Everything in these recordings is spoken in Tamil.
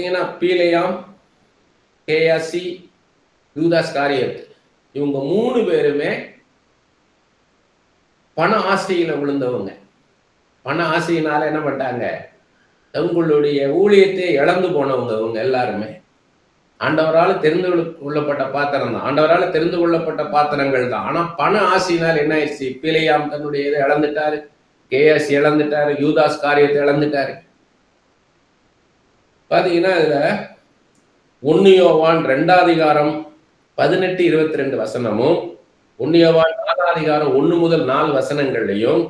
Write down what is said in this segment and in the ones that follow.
பார்த்தீங்கன்னா பீலேயாம், கேயாசி, யூதாஸ் காரியத், இவங்க 3 பேருமே பண ஆசையில விழுந்தவங்க. பண ஆசையினால என்ன பண்ணிட்டாங்க, தங்களுடைய ஊழியத்தை இழந்து போனவங்க இவங்க எல்லாருமே. ஆண்டவரால் தெரிந்து கொள்ளப்பட்ட பாத்திரம் தான், ஆண்டவரால் தெரிந்து கொள்ளப்பட்ட பாத்திரங்கள் தான். ஆனா பண ஆசையினால் என்ன ஆயிடுச்சு, பீலேயாம் தன்னுடைய இதை இழந்துட்டாரு, கேயாசி இழந்துட்டாரு, யூதாஸ் காரியத்தை இழந்துட்டாரு. பாத்தீங்கன்னா இதுல 1 யோவான் 2ஆம் அதிகாரம் 18-22 வசனமும், 1 யோவான் 4ஆம் அதிகாரம் 1 முதல் 4 வசனங்கள்லையும்,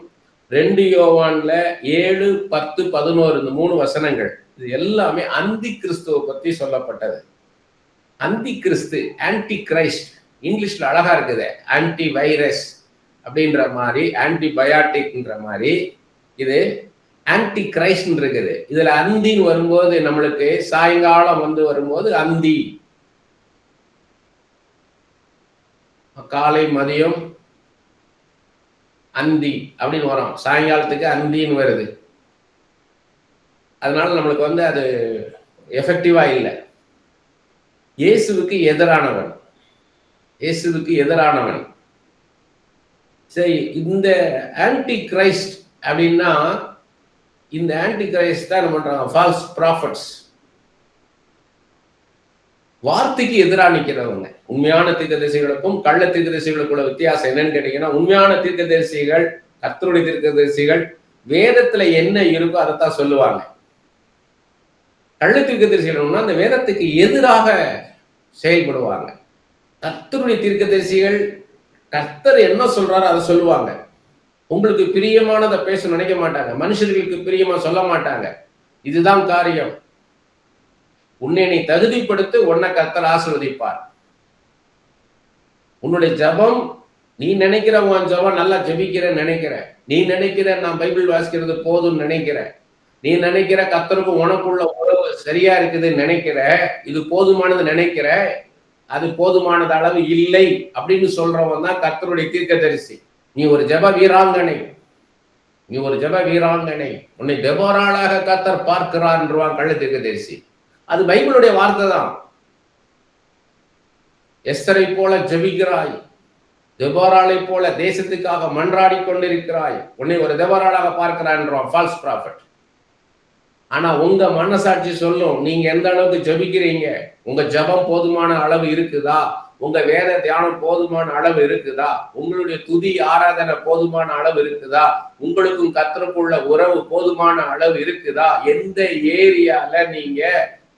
2 யோவான்ல 7, 10, 11 இந்த 3 வசனங்கள், இது எல்லாமே அந்தி கிறிஸ்துவை பத்தி சொல்லப்பட்டது. அந்தி கிறிஸ்து, ஆன்டி கிரைஸ்ட், இங்கிலீஷ்ல அழகா இருக்குது, ஆன்டி வைரஸ் அப்படின்ற மாதிரி, ஆன்டிபயாட்டிக்ன்ற மாதிரி, இது ஆன்டி கிரைஸ்ட் இருக்குது. இதுல அந்தின்னு வரும்போது நம்மளுக்கு சாயங்காலம் வரும்போது அந்தி, காலை மதியம் அந்தி அப்படின்னு வரும், சாயங்காலத்துக்கு அந்தின்னு வருது. அதனால நம்மளுக்கு அது எஃபெக்டிவா இல்லை. இயேசுவுக்கு எதிரானவன், இயேசுவுக்கு எதிரானவன். சரி, இந்த ஆன்டி கிரைஸ்ட் அப்படின்னா, இந்த ஆன்டி கிரைஸ்ட் தான் என்ன பண்றாங்க, ஃபால்ஸ் ப்ராஃபட்ஸ், வார்த்தைக்கு எதிராக நிற்கிறவங்க. உண்மையான தீர்க்கதரிசிகளுக்கும் கள்ள தீர்க்கதரிசிகளுக்குள்ள வித்தியாசம் என்னன்னு கேட்டீங்கன்னா, உண்மையான தீர்க்கதரிசிகள், கர்த்தருடைய தீர்க்கதரிசிகள் வேதத்துல என்ன இருக்கோ அதைத்தான் சொல்லுவாங்க. கள்ள தீர்க்கதரிசிகள் அந்த வேதத்துக்கு எதிராக செயல்படுவாங்க. கர்த்தருடைய தீர்க்கதரிசிகள் கர்த்தர் என்ன சொல்றாரோ அதை சொல்லுவாங்க. உங்களுக்கு பிரியமானதை பேச நினைக்க மாட்டாங்க, மனுஷர்களுக்கு பிரியமா சொல்ல மாட்டாங்க. இதுதான் காரியம். உன்னை நீ தகுதிப்படுத்த, உன்னை கர்த்தர் ஆசீர்வதிப்பார். உன்னுடைய ஜபம், நீ நினைக்கிற உன் ஜபம் நல்லா ஜபிக்கிற நினைக்கிற, நீ நினைக்கிற நான் பைபிள் வாசிக்கிறது போதும் நினைக்கிற, நீ நினைக்கிற கர்த்தருக்கு உனக்குள்ள உறவு சரியா இருக்குதுன்னு நினைக்கிற, இது போதுமானது நினைக்கிற, அது போதுமானது அளவு இல்லை அப்படின்னு சொல்றவன் தான் கர்த்தருடைய தீர்க்கதரிசி. நீ ஒரு ஜப வீராங்கனை, நீ ஒரு ஜப வீராங்கனை, உன்னை தெபோராளாக கர்த்தர் பார்க்கிறான்றான் கள்ள தீர்க்கதரிசி. அது பைபிளுடைய வார்த்தை தான். எஸ்தரை போல ஜபிக்கிறாய், தெபோராளை போல தேசத்துக்காக மன்றாடி கொண்டிருக்கிறாய், உன்னை ஒரு தெபோராளாக பார்க்கிறான்றான் ஃபால்ஸ் ப்ராஃபட். ஆனா உங்க மனசாட்சி சொல்லும், நீங்க எந்த அளவுக்கு ஜபிக்கிறீங்க, உங்க ஜபம் போதுமான அளவு இருக்குதா, உங்க வேத தியானம் போதுமான அளவு இருக்குதா, உங்களுடைய துதி ஆராதனை போதுமான அளவு இருக்குதா, உங்களுக்கும் கர்த்தருக்குள்ள உறவு போதுமான அளவு இருக்குதா, எந்த ஏரியால நீங்க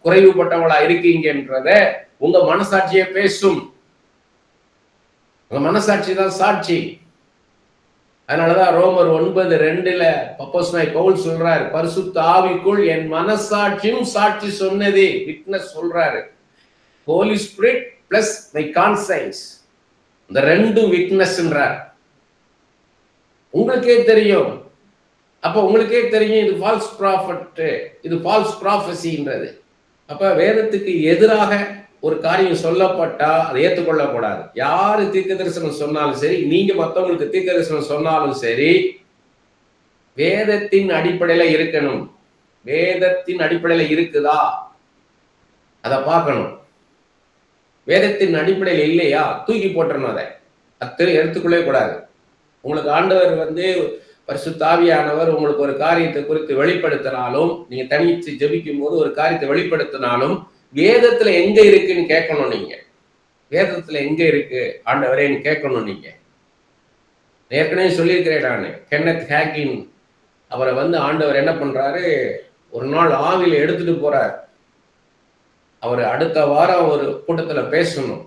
குறைவுபட்டவளா இருக்கீங்கன்றத உங்க மனசாட்சியே பேசும். உங்க மனசாட்சி தான் சாட்சி. அதனாலதான் ரோமர் 9:2 அப்போஸ்தலனாகிய பவுல் சொல்றாரு, பரிசுத்த ஆவிக்குள் என் மனசாட்சியும் சாட்சி சொன்னதே, விட்னஸ் சொல்றாரு. Holy spirit plus my conscience, இந்த ரெண்டும் விட்னஸ்ன்றார். உங்களுக்கே தெரியும். அப்ப உங்களுக்கே தெரியும் இது ஃபால்ஸ் ப்ராஃபட், இது ஃபால்ஸ் ப்ராஃபஸின்றது. அப்ப வேதத்துக்கு எதிராக ஒரு காரியம் சொல்லப்பட்டா அதை ஏற்றுக்கொள்ளக்கூடாது. யாரு தீர்க்க தரிசனம் சொன்னாலும் சரி, நீங்க மற்றவங்களுக்கு தீர்க்க தரிசனம் சொன்னாலும் சரி, வேதத்தின் அடிப்படையில இருக்கணும். வேதத்தின் அடிப்படையில இருக்குதா அதை பார்க்கணும். வேதத்தின் அடிப்படையில் இல்லையா தூக்கி போட்டுறணும், அதை எடுத்துக்கொள்ளவே கூடாது. உங்களுக்கு ஆண்டவர் பரிசுத்த ஆவியானவர் உங்களுக்கு ஒரு காரியத்தை குறித்து வெளிப்படுத்தினாலும், நீங்க தனிச்சு ஜெபிக்கும் போது ஒரு காரியத்தை வெளிப்படுத்தினாலும், வேதத்துல எங்க இருக்குன்னு கேட்கணும். நீங்க வேதத்துல எங்க இருக்கு ஆண்டவரேன்னு கேட்கணும். நீங்க ஏற்கனவே சொல்லியிருக்கிறேன் நான், கென்னத் ஹேகின் அவரை ஆண்டவர் என்ன பண்றாரு, ஒரு நாள் ஆவில எடுத்துட்டு போறார். அவர் அடுத்த வாரம் ஒரு கூட்டத்துல பேசணும்,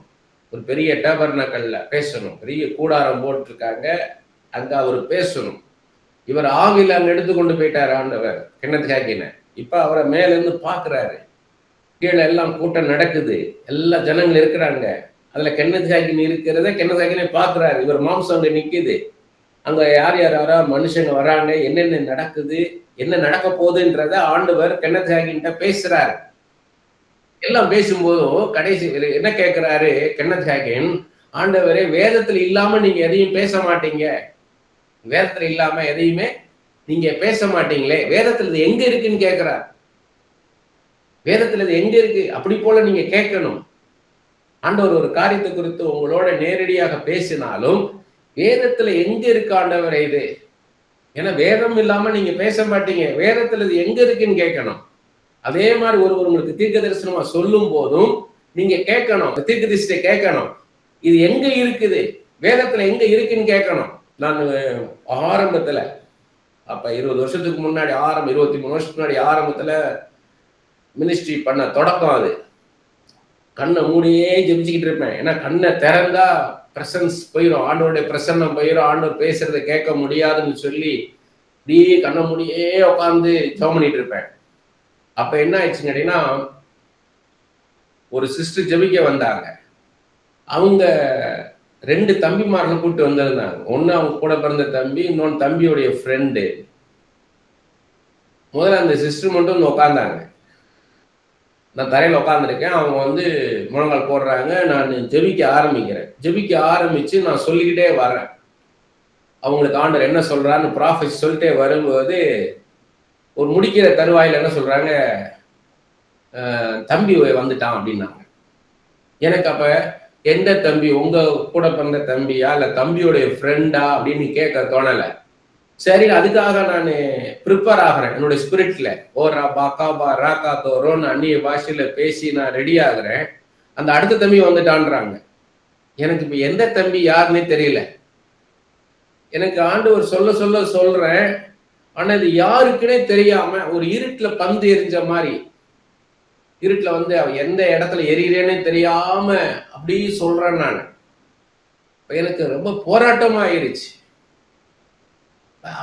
ஒரு பெரிய டேபர்னக்கல்ல பேசணும், பெரிய கூடாரம் போட்டிருக்காங்க, அங்க அவர் பேசணும். இவர் ஆவில அங்க எடுத்துக்கொண்டு போயிட்டார் ஆண்டவர் கென்னத் ஹேகினை. இப்ப அவரை மேல இருந்து பாக்குறாரு, கீழே எல்லாம் கூட்டம் நடக்குது, எல்லா ஜனங்கள் இருக்கிறாங்க, அதுல கென்னத் ஹேகின் இருக்கிறத கென்னத் ஹேகினை பாக்குறாரு. இவர் மாம்சம் அங்க நிக்குது, அங்க யார் யாரா மனுஷங்க வராங்க, என்னென்ன நடக்குது, என்ன நடக்க போகுதுன்றத ஆண்டவர் கென்னத் ஹேகின்ட்ட பேசுறாரு. எல்லாம் பேசும்போதும் கடைசி என்ன கேட்கிறாரு கென்னத் ஹேகின், ஆண்டவரே வேதத்துல இல்லாம நீங்க எதையும் பேச மாட்டீங்க, வேதத்துல இல்லாம எதையுமே நீங்க பேச மாட்டீங்களே, வேதத்துல எங்க இருக்குன்னு கேட்கிறார். வேதத்துல இது எங்க இருக்கு? அப்படி போல நீங்க கேட்கணும். ஆண்டவர் ஒரு காரியத்தை குறித்து உங்களோட நேரடியாக பேசினாலும் வேதத்துல எங்க இருக்கு ஆண்டவரே இது? ஏன்னா வேதம் இல்லாம நீங்க பேச மாட்டீங்க. வேதத்துல இது எங்க இருக்குன்னு கேட்கணும். அதே மாதிரி ஒருவர் உங்களுக்கு தீர்க்க தரிசனமா சொல்லும் போதும் நீங்க கேட்கணும். தீர்க்க தரிசனத்தை கேட்கணும். இது எங்க இருக்குது? வேதத்துல எங்க இருக்குன்னு கேட்கணும். நான் ஆரம்பத்துல அப்ப 20 வருஷத்துக்கு முன்னாடி 23 வருஷத்துக்கு முன்னாடி ஆரம்பத்துல மினிஸ்ட்ரி பண்ண தொடக்கம் அது. கண்ணை மூடியே ஜெபிச்சுக்கிட்டு இருப்பேன். ஏன்னா கண்ணை திறந்தா பிரசன்ஸ் போயிடும், ஆண்டோடைய பிரசன்னம் போயிடும், ஆண்டவர் பேசுறதை கேட்க முடியாதுன்னு சொல்லி அப்படியே கண்ணை மூடியே உட்காந்து ஜெபம் பண்ணிட்டு இருப்பேன். அப்ப என்ன ஆயிடுச்சுன்னு கேட்டீங்கன்னா, ஒரு சிஸ்டர் ஜெபிக்க வந்தாங்க. அவங்க 2 தம்பிமார்கள் கூப்பிட்டு வந்திருந்தாங்க. ஒன்னு அவங்க கூட பிறந்த தம்பி, இன்னொன்று தம்பியுடைய ஃப்ரெண்டு. முதல்ல அந்த சிஸ்டர் மட்டும் வந்து உட்காந்தாங்க. நான் தரையில் உட்காந்துருக்கேன். அவங்க வந்து முழங்கால் போடுறாங்க. நான் ஜெபிக்க ஆரம்பிக்கிறேன். ஜெபிக்க ஆரம்பிச்சு நான் சொல்லிக்கிட்டே வரேன். அவங்களுக்கு ஆண்டவர் என்ன சொல்றான்னு ப்ராஃபெட் சொல்லிட்டே வரும்போது ஒரு முடிக்கிற தருவாயில் என்ன சொல்றாங்க, தம்பி வந்துட்டான் அப்படின்னாங்க. எனக்கு அப்ப எந்த தம்பி, உங்க கூட பிறந்த தம்பியா இல்ல தம்பியோடைய ஃப்ரெண்டா அப்படின்னு கேட்க தோணலை. சரி, அதுக்காக நான் ப்ரிப்பேர் ஆகிறேன். என்னுடைய ஸ்பிரிட்ல ஓரா பாக்காபா ராக்கா தோரோன்னு அந்நிய பாஷையில பேசி நான் ரெடி ஆகுறேன். அந்த அடுத்த தம்பி வந்துட்டான்றாங்க. எனக்கு இப்ப எந்த தம்பி யாருன்னே தெரியல. எனக்கு ஆண்டவர் சொல்றேன். ஆனா இது யாருக்குன்னே தெரியாம ஒரு இருட்டுல பந்து எரிஞ்ச மாதிரி, இருட்டுல வந்து எந்த இடத்துல எரியறேன்னு தெரியாம அப்படி சொல்றேன் நான். எனக்கு ரொம்ப போராட்டமா ஆயிடுச்சு.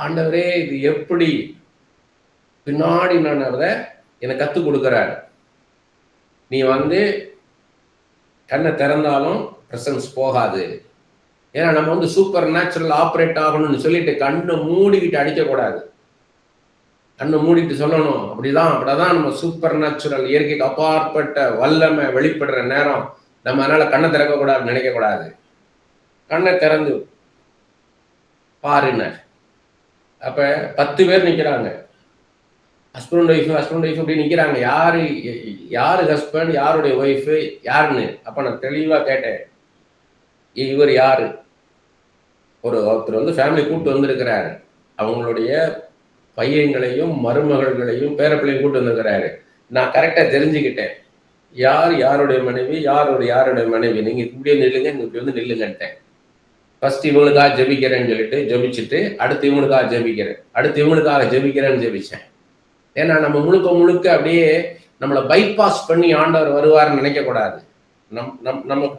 ஆண்டவரே இது எப்படி? பின்னாடி நான் அதை எனக்கு கத்துக் கொடுக்கிறாரு. நீ வந்து கண்ணை திறந்தாலும் பிரசன்ஸ் போகாது. ஏன்னா நம்ம வந்து சூப்பர் நேச்சுரல் ஆப்ரேட் ஆகணும்னு சொல்லிட்டு கண்ணை மூடிக்கிட்டு அடிக்கக்கூடாது. கண்ணை மூடிட்டு சொல்லணும், அப்படிதான் நம்ம சூப்பர் நேச்சுரல் இயற்கைக்கு அப்பாற்பட்ட வல்லமை வெளிப்படுற நேரம் நம்ம அதனால கண்ணை திறக்கக்கூடாதுன்னு நினைக்கக்கூடாது. கண்ணை திறந்து பாருங்க. அப்ப 10 பேர் நிக்கிறாங்க. ஹஸ்பண்ட் ஒய்ஃப் அப்படி நிக்கிறாங்க. யாரு ஹஸ்பண்ட், யாருடைய ஒய்ஃபு, யாருன்னு. அப்ப நான் தெளிவா கேட்டேன், இவர் யாரு? ஒருத்தர் வந்து ஃபேமிலி கூப்பிட்டு வந்திருக்கிறாரு. அவங்களுடைய பையன்களையும் மருமகள்களையும் பேரப்பிள்ளையும் கூப்பிட்டு வந்திருக்கிறாரு. நான் கரெக்டா தெரிஞ்சுக்கிட்டேன் யாருடைய மனைவி, யாருடைய மனைவி. நீங்க இப்படியே நில்லுங்க, இப்படி வந்து நில்லுங்கன்ட்டேன். ஃபர்ஸ்ட் இவங்களுக்காக ஜெபிக்கிறேன்னு சொல்லிட்டு ஜெபிச்சுட்டு அடுத்து இவங்களுக்காக ஜெபிக்கிறேன்னு ஜெபிச்சேன். ஏன்னா நம்ம முழுக்க அப்படியே நம்மளை பைபாஸ் பண்ணி ஆண்டவர் வருவார்னு நினைக்கக்கூடாது.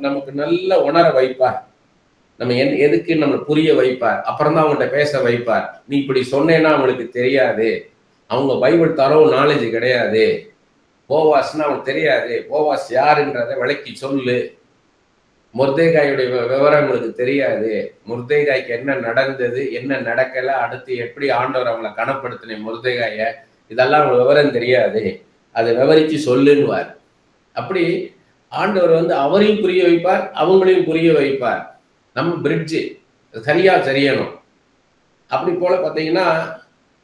நமக்கு நல்ல உணர வைப்பார். நம்ம எதுக்கு நம்மளை புரிய வைப்பார். அப்புறம் தான் அவங்கள்ட்ட பேச வைப்பார். நீ இப்படி சொன்னேன்னா அவங்களுக்கு தெரியாது, அவங்க பைபிள் தரவு நாலேஜ் கிடையாது, போவாஸ்ன்னா அவங்களுக்கு தெரியாது, போவாஸ் யாருன்றதை விளக்கி சொல்லு, மொர்தேகாயுடைய விவரம் உங்களுக்கு தெரியாது, மொர்தேகாய்க்கு என்ன நடந்தது, என்ன நடக்கல, அடுத்து எப்படி ஆண்டவர் அவங்களை கனப்படுத்தின மொர்தேகாய, இதெல்லாம் அவங்களுக்கு விவரம் தெரியாது, அதை விவரிச்சு சொல்லுன்னுவார். அப்படி ஆண்டவர் வந்து அவரையும் புரிய வைப்பார், அவங்களையும் புரிய வைப்பார். நம்ம பிரிட்ஜு சரியா தெரியணும். அப்படி போல பார்த்தீங்கன்னா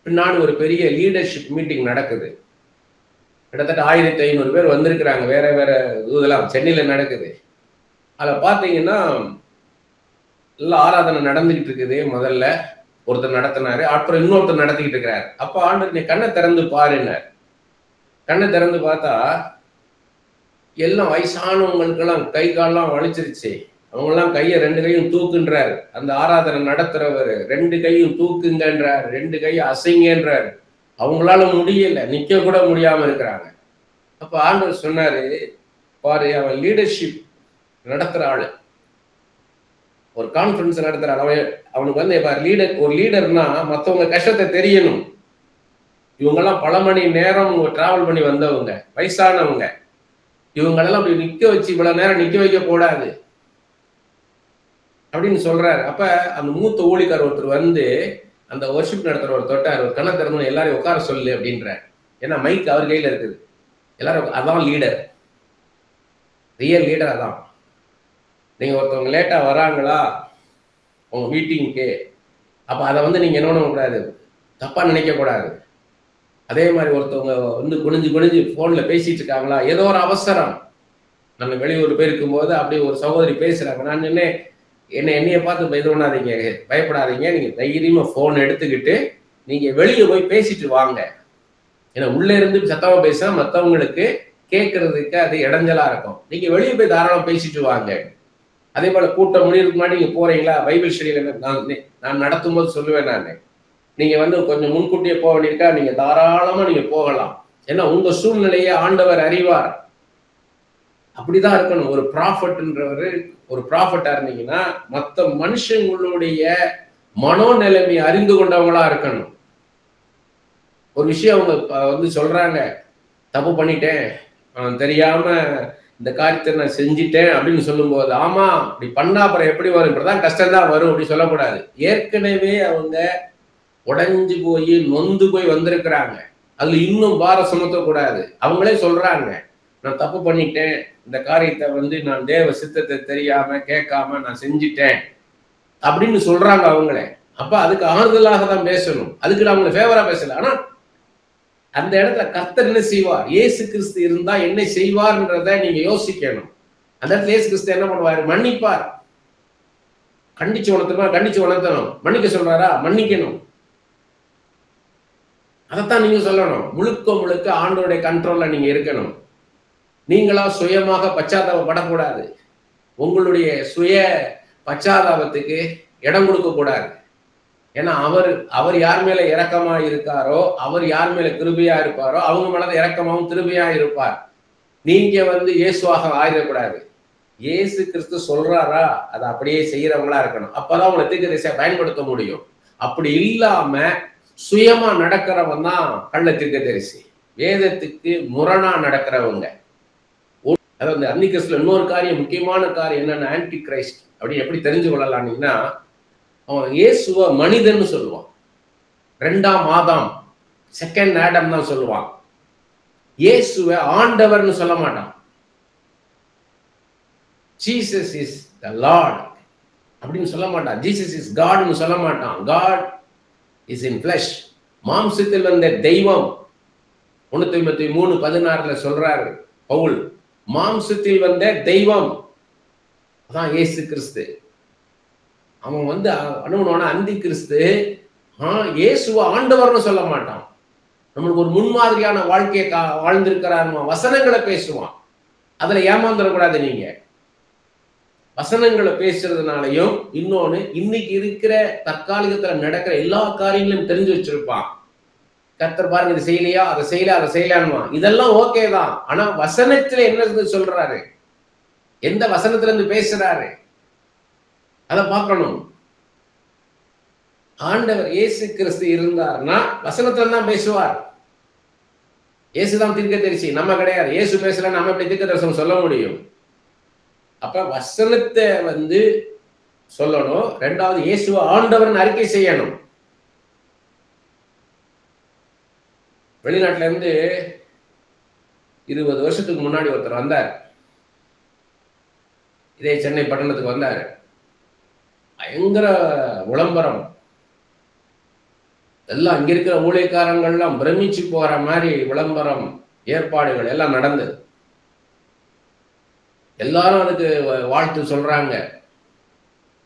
பின்னாடி ஒரு பெரிய லீடர்ஷிப் மீட்டிங் நடக்குது. கிட்டத்தட்ட 1500 பேர் வந்திருக்கிறாங்க. வேற இதெல்லாம் சென்னையில நடக்குது. அதில் பார்த்தீங்கன்னா எல்லாம் ஆராதனை நடந்துகிட்டு இருக்குது. முதல்ல ஒருத்தர் நடத்தினாரு, அப்புறம் இன்னொருத்தர் நடத்திக்கிட்டு இருக்கிறாரு. அப்போ ஆண்டவர் நீ கண்ணை திறந்து பாருன்னார். கண்ணை திறந்து பார்த்தா எல்லாம் வயசானவங்களுக்கெல்லாம் கை காலெல்லாம் வலிச்சிருச்சு. அவங்கெல்லாம் கையை 2 கையும் தூக்குன்றாரு. அந்த ஆராதனை நடத்துறவர் 2 கையும் தூக்குங்கன்றார், 2 கையை அசைங்கன்றார். அவங்களால முடியல, நிக்க கூட முடியாம இருக்கிறாங்க. அப்ப ஆண்டவர் சொன்னாரு, பாரு அவன் லீடர்ஷிப் நடத்துற ஆளு, ஒரு கான்ஃபரன்ஸ் நடத்துற ஆள். அவனுக்கு வந்து ஒரு லீடர்னா மற்றவங்க கஷ்டத்தை தெரியணும். இவங்கெல்லாம் பல மணி நேரம் டிராவல் பண்ணி வந்தவங்க, வயசானவங்க. இவங்களெல்லாம் அப்படி நிக்க வச்சு இவ்வளவு நேரம் நிக்க வைக்க கூடாது அப்படின்னு சொல்றாரு. அப்ப அந்த மூத்த ஊழியக்காரர் ஒருத்தர் வந்து அந்த வர்ஷிப் நடத்துற ஒரு தொட்டார், ஒரு கண்ணை திறந்து எல்லாரையும் உட்கார சொல்லு அப்படின்ற. ஏன்னா மைக் அவர் கையில இருக்குது. எல்லாரும் அதான் லீடர், ரியல் லீடர் அதான். நீங்க ஒருத்தவங்க லேட்டா வராங்களா உங்க மீட்டிங்க்கு, அப்ப அதை வந்து நீங்க என்ன பண்ண கூடாது, தப்பா நினைக்க கூடாது. அதே மாதிரி ஒருத்தவங்க வந்து குனிஞ்சு போன்ல பேசிட்டு இருக்காங்களா, ஏதோ ஒரு அவசரம், நம்ம வெளியூர் போயிருக்கும் போது அப்படியே ஒரு சகோதரி பேசுறாங்க. நான் என்னைய பார்த்து இது பண்ணாதீங்க, பயப்படாதீங்க, நீங்க தைரியமா போன் எடுத்துக்கிட்டு நீங்க வெளியே போய் பேசிட்டு வாங்க. ஏன்னா உள்ள இருந்து சத்தமா பேசினா மற்றவங்களுக்கு கேட்கறதுக்கு அது இடைஞ்சலா இருக்கும். நீங்க வெளியே போய் தாராளம் பேசிட்டு வாங்க. அதே போல கூட்டம் முடியறதுக்கு முன்னாடி நீங்க போறீங்களா, பைபிள் ஸ்டடியில நான் நடத்தும் போது சொல்லுவேன், நீங்க வந்து கொஞ்சம் முன்கூட்டியே போக வேண்டியிருக்கா, நீங்க தாராளமா நீங்க போகலாம். ஏன்னா உங்க சூழ்நிலையை ஆண்டவர் அறிவார். அப்படிதான் இருக்கணும். ஒரு ப்ராஃபட்ன்றவரு ஒரு ப்ராஃபட்டா இருந்தீங்கன்னா மற்ற மனுஷங்களுடைய மனோநிலைமையை அறிந்து கொண்டவங்களா இருக்கணும். ஒரு விஷயம் அவங்க வந்து சொல்றாங்க, தப்பு பண்ணிட்டேன், தெரியாம இந்த காரியத்தை நான் செஞ்சிட்டேன் அப்படின்னு சொல்லும்போது, ஆமா அப்படி பண்ணா அப்புறம் எப்படி வரும்ன்றதான் கஷ்டம் தான் வரும் அப்படி சொல்லக்கூடாது. ஏற்கனவே அவங்க உடைஞ்சு போய் நொந்து போய் வந்திருக்கிறாங்க, அதுல இன்னும் பார சுமத்தக்கூடாது. அவங்களே சொல்றாங்க, நான் தப்பு பண்ணிட்டேன், இந்த காரியத்தை வந்து நான் தேவ சித்தத்தை தெரியாம கேட்காம நான் செஞ்சிட்டேன் அப்படின்னு சொல்றாங்க அவங்களே. அப்ப அதுக்கு ஆறுதலாக தான் பேசணும், அதுக்கு நான் அவங்களை ஃபேவரா பேசல. ஆனா அந்த இடத்துல கர்த்தர் என்ன செய்வார், இயேசு கிறிஸ்து இருந்தா என்ன செய்வார்ன்றத நீங்க யோசிக்கணும். அந்த இடத்துல இயேசு கிறிஸ்து என்ன பண்ணுவாரு, மன்னிப்பார். கண்டிச்சு உணர்த்தணும். மன்னிக்க சொல்றாரா, மன்னிக்கணும். அதைத்தான் நீங்க சொல்லணும். முழுக்க ஆண்டவருடைய கண்ட்ரோல்ல நீங்க இருக்கணும். நீங்களா சுயமாக பச்சாதாபப்படக்கூடாது. உங்களுடைய சுய பச்சாதாபத்துக்கு இடம் கொடுக்க கூடாது. ஏன்னா அவர் யார் மேல இரக்கமா இருக்காரோ, அவர் யார் மேல கிருபையா இருப்பாரோ அவங்க மேல இரக்கமாவும் கிருபையா இருப்பார். நீங்க வந்து இயேசுவாக ஆயிடக்கூடாது. இயேசு கிறிஸ்து சொல்றாரா அதை அப்படியே செய்யறவங்களா இருக்கணும். அப்பதான் உங்களை தீர்க்கதரிசியா பயன்படுத்த முடியும். அப்படி இல்லாம சுயமா நடக்கிறவன் தான் கள்ள தீர்க்கதரிசி. வேதத்துக்கு முரணா நடக்கிறவங்க. அதாவது அந்தி கிறிஸ்துல இன்னொரு காரியம், முக்கியமான காரியம் என்னன்னா, ஆன்டி கிரைஸ்ட் அப்படின்னு எப்படி தெரிஞ்சு கொள்ளலாம்னா, அவன் இயேசுவ மனிதன் சொல்லுவான், 2ஆம் ஆதாம், செகண்ட் ஆடம் தான் சொல்லுவான். இயேசுவ ஆண்டவர்னு சொல்ல மாட்டான். ஜீசஸ் இஸ் த லார்ட் அப்படின்னு சொல்ல மாட்டான். ஜீசஸ் இஸ் காட்னு சொல்ல மாட்டான். காட் இஸ் இன் ஃபிளஷ், மாம்சத்தில் வந்த தெய்வம். 1 தீமோத்தேயு 3:16 சொல்றாரு பவுல், மாம்சத்தில் வந்த தெய்வம் அதான் இயேசு கிறிஸ்து. அவன் வந்து அனுமனான அந்தி கிறிஸ்து இயேசுவ ஆண்டவர்னு சொல்ல மாட்டான். நம்மளுக்கு ஒரு முன்மாதிரியான வாழ்க்கையை வாழ்ந்திருக்கிறார், வசனங்களை பேசுவான். அதுல ஏமாந்துடக்கூடாது. நீங்க வசனங்களை பேசுறதுனாலையும் இன்னொன்னு, இன்னைக்கு இருக்கிற தற்காலிகத்துல நடக்கிற எல்லா காரியங்களையும் தெரிஞ்சு வச்சிருப்பான். கர்த்தர் பாருங்க, இது செய்யலையா, அதை செய்யலாமா, இதெல்லாம் ஓகே தான். ஆனா வசனத்துல என்ன சொல்றாரு, எந்த வசனத்துல இருந்து பேசுறாரு அதை பார்க்கணும். ஆண்டவர் இயேசு கிறிஸ்து இருந்தார்னா வசனத்துல தான் பேசுவார். இயேசுதான் தீர்க்கதரிசி, நம்ம கிடையாது. இயேசு பேசல, நம்ம எப்படி தீர்க்கதரிசனம் சொல்ல முடியும்? அப்ப வசனத்தை வந்து சொல்லணும். 2வது இயேசுவ ஆண்டவர்னு அறிக்கை செய்யணும். வெளிநாட்டுல இருந்து 20 வருஷத்துக்கு முன்னாடி ஒருத்தர் வந்தார். இதே சென்னை பட்டணத்துக்கு வந்தாரு. பயங்கர விளம்பரம், எல்லாம் அங்க இருக்கிற ஊழியக்காரங்கள்லாம் பிரமிச்சு போற மாதிரி விளம்பரம் ஏற்பாடுகள் எல்லாம் நடந்தது. எல்லாரும் அதுக்கு வாழ்த்து சொல்றாங்க.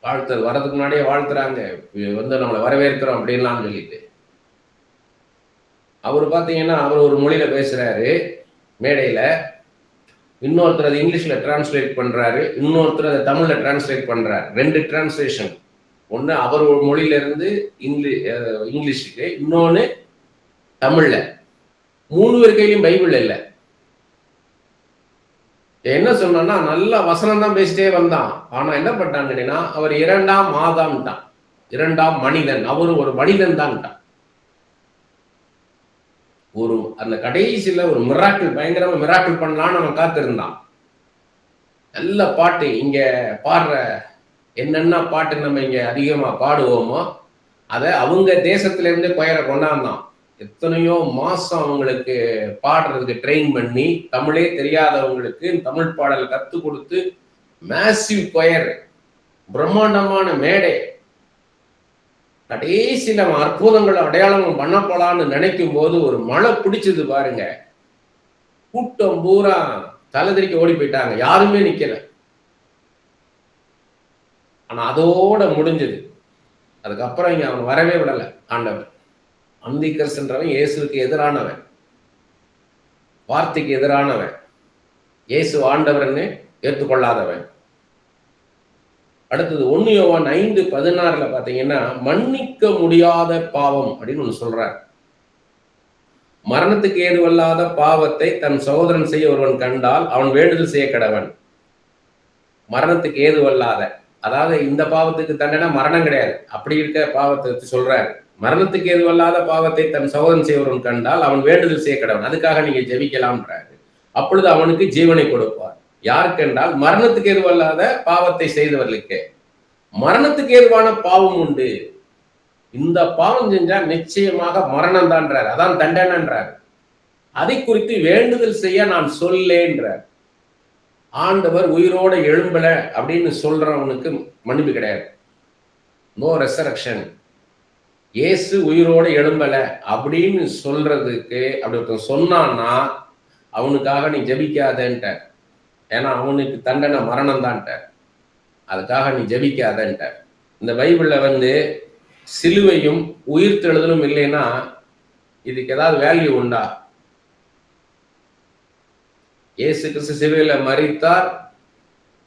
வாழ்த்து வர்றதுக்கு முன்னாடியே வாழ்த்துறாங்க, வந்து நம்மளை வரவேற்கிறோம் அப்படின்லாம் சொல்லிட்டு. அவர் பார்த்தீங்கன்னா அவர் ஒரு மொழியில பேசுறாரு மேடையில, இன்னொருத்தர் அது இங்கிலீஷ்ல டிரான்ஸ்லேட் பண்றாரு, இன்னொருத்தர் அதை தமிழ்ல டிரான்ஸ்லேட் பண்றாரு. 2 டிரான்ஸ்லேஷன். ஒண்ணு அவர் ஒரு மொழியில இருந்து இங்கிலீஷுக்கு, இன்னொன்னு தமிழ்ல. 3 பேர் கையிலும் பைபிள் இல்லை. என்ன சொன்னா, நல்ல வசனம் தான் பேசிட்டே வந்தான். ஆனா என்ன பண்ணாங்கன்னா, அவர் 2ஆம் ஆதாம்ட்டான், 2ஆம் மனிதன். அவரு ஒரு மனிதன் தான்ட்டான். ஒரு அந்த கடைசியில ஒரு மிராக்கிள், பயங்கரமா மிராக்கிள் பண்ணலான்னு அவன் காத்திருந்தான். நல்ல பாட்டு, இங்க பாடுற என்னென்ன பாட்டு நம்ம இங்க அதிகமா பாடுவோமோ அதை அவங்க தேசத்துல இருந்து கொயரை கொண்டாந்தான். எத்தனையோ மாசம் அவங்களுக்கு பாடுறதுக்கு ட்ரெயின் பண்ணி, தமிழே தெரியாதவங்களுக்கு தமிழ் பாடல் கத்து கொடுத்து, மேசிவ் கொயர், பிரம்மாண்டமான மேடை. கடைசியில அற்புதங்கள் அடையாளங்கள் பண்ண போலான்னு நினைக்கும் போது ஒரு மழை பிடிச்சது பாருங்க. கூட்டம் பூரா தலைதறிக்க ஓடி போயிட்டாங்க, யாருமே நிக்கல. ஆனா அதோட முடிஞ்சது. அதுக்கப்புறம் இங்க அவன் வரவே விடல ஆண்டவர். அந்திகிறிஸ்துன்றவன் இயேசுவுக்கு எதிரானவன், வார்த்தைக்கு எதிரானவன், இயேசு ஆண்டவர்னு ஏற்றுக்கொள்ளாதவன். அடுத்தது 1 யோவான் 5:16 பாத்தீங்கன்னா, மன்னிக்க முடியாத பாவம் அப்படின்னு ஒண்ணு சொல்றார். மரணத்துக்கு ஏதுவல்லாத பாவத்தை தன் சகோதரன் செய்ய ஒருவன் கண்டால் அவன் வேண்டுதல் செய்ய கடவன். மரணத்துக்கு ஏதுவல்லாத, அதாவது இந்த பாவத்துக்கு தண்டனை மரணம் கிடையாது, அப்படி இருக்க பாவத்தை சொல்றாரு. மரணத்துக்கு ஏதுவல்லாத பாவத்தை தன் சகோதரன் செய்ய ஒருவன் கண்டால் அவன் வேண்டுதல் செய்ய கடவன். அதுக்காக நீங்க ஜெபிக்கலாம்ன்றாரு. அப்பொழுது அவனுக்கு ஜீவனை கொடுப்பார். யாருக்கு என்றால் மரணத்துக்கு ஏதுவல்லாத பாவத்தை செய்தவர்களுக்கு. மரணத்துக்கு ஏதுவான பாவம் உண்டு. இந்த பாவம் செஞ்சா நிச்சயமாக மரணம் தான்றார், அதான் தண்டனைன்றார். அதை குறித்து வேண்டுதல் செய்ய நான் சொல்லேன்றார். ஆண்டவர் உயிரோட எழும்பல அப்படின்னு சொல்றவனுக்கு மன்னிப்பு கிடையாது, நோ ரெசரக்ஷன். இயேசு உயிரோட எழும்பல அப்படின்னு சொல்றதுக்கு அப்படி ஒருத்தன் சொன்னான்னா அவனுக்காக நீ ஜெபிக்காதன்ட்ட, ஏன்னா அவனுக்கு தண்டனை மரணம் தான்ட்டார், அதுக்காக நீ ஜெபிக்காதன்ட்ட. இந்த பைபிள்ல சிலுவையும் உயிர்த்தெழுதலும் இல்லைன்னா இதுக்கு ஏதாவது வேல்யூ உண்டா? இயேசு கிறிஸ்து சிலுவையில மரித்தார்,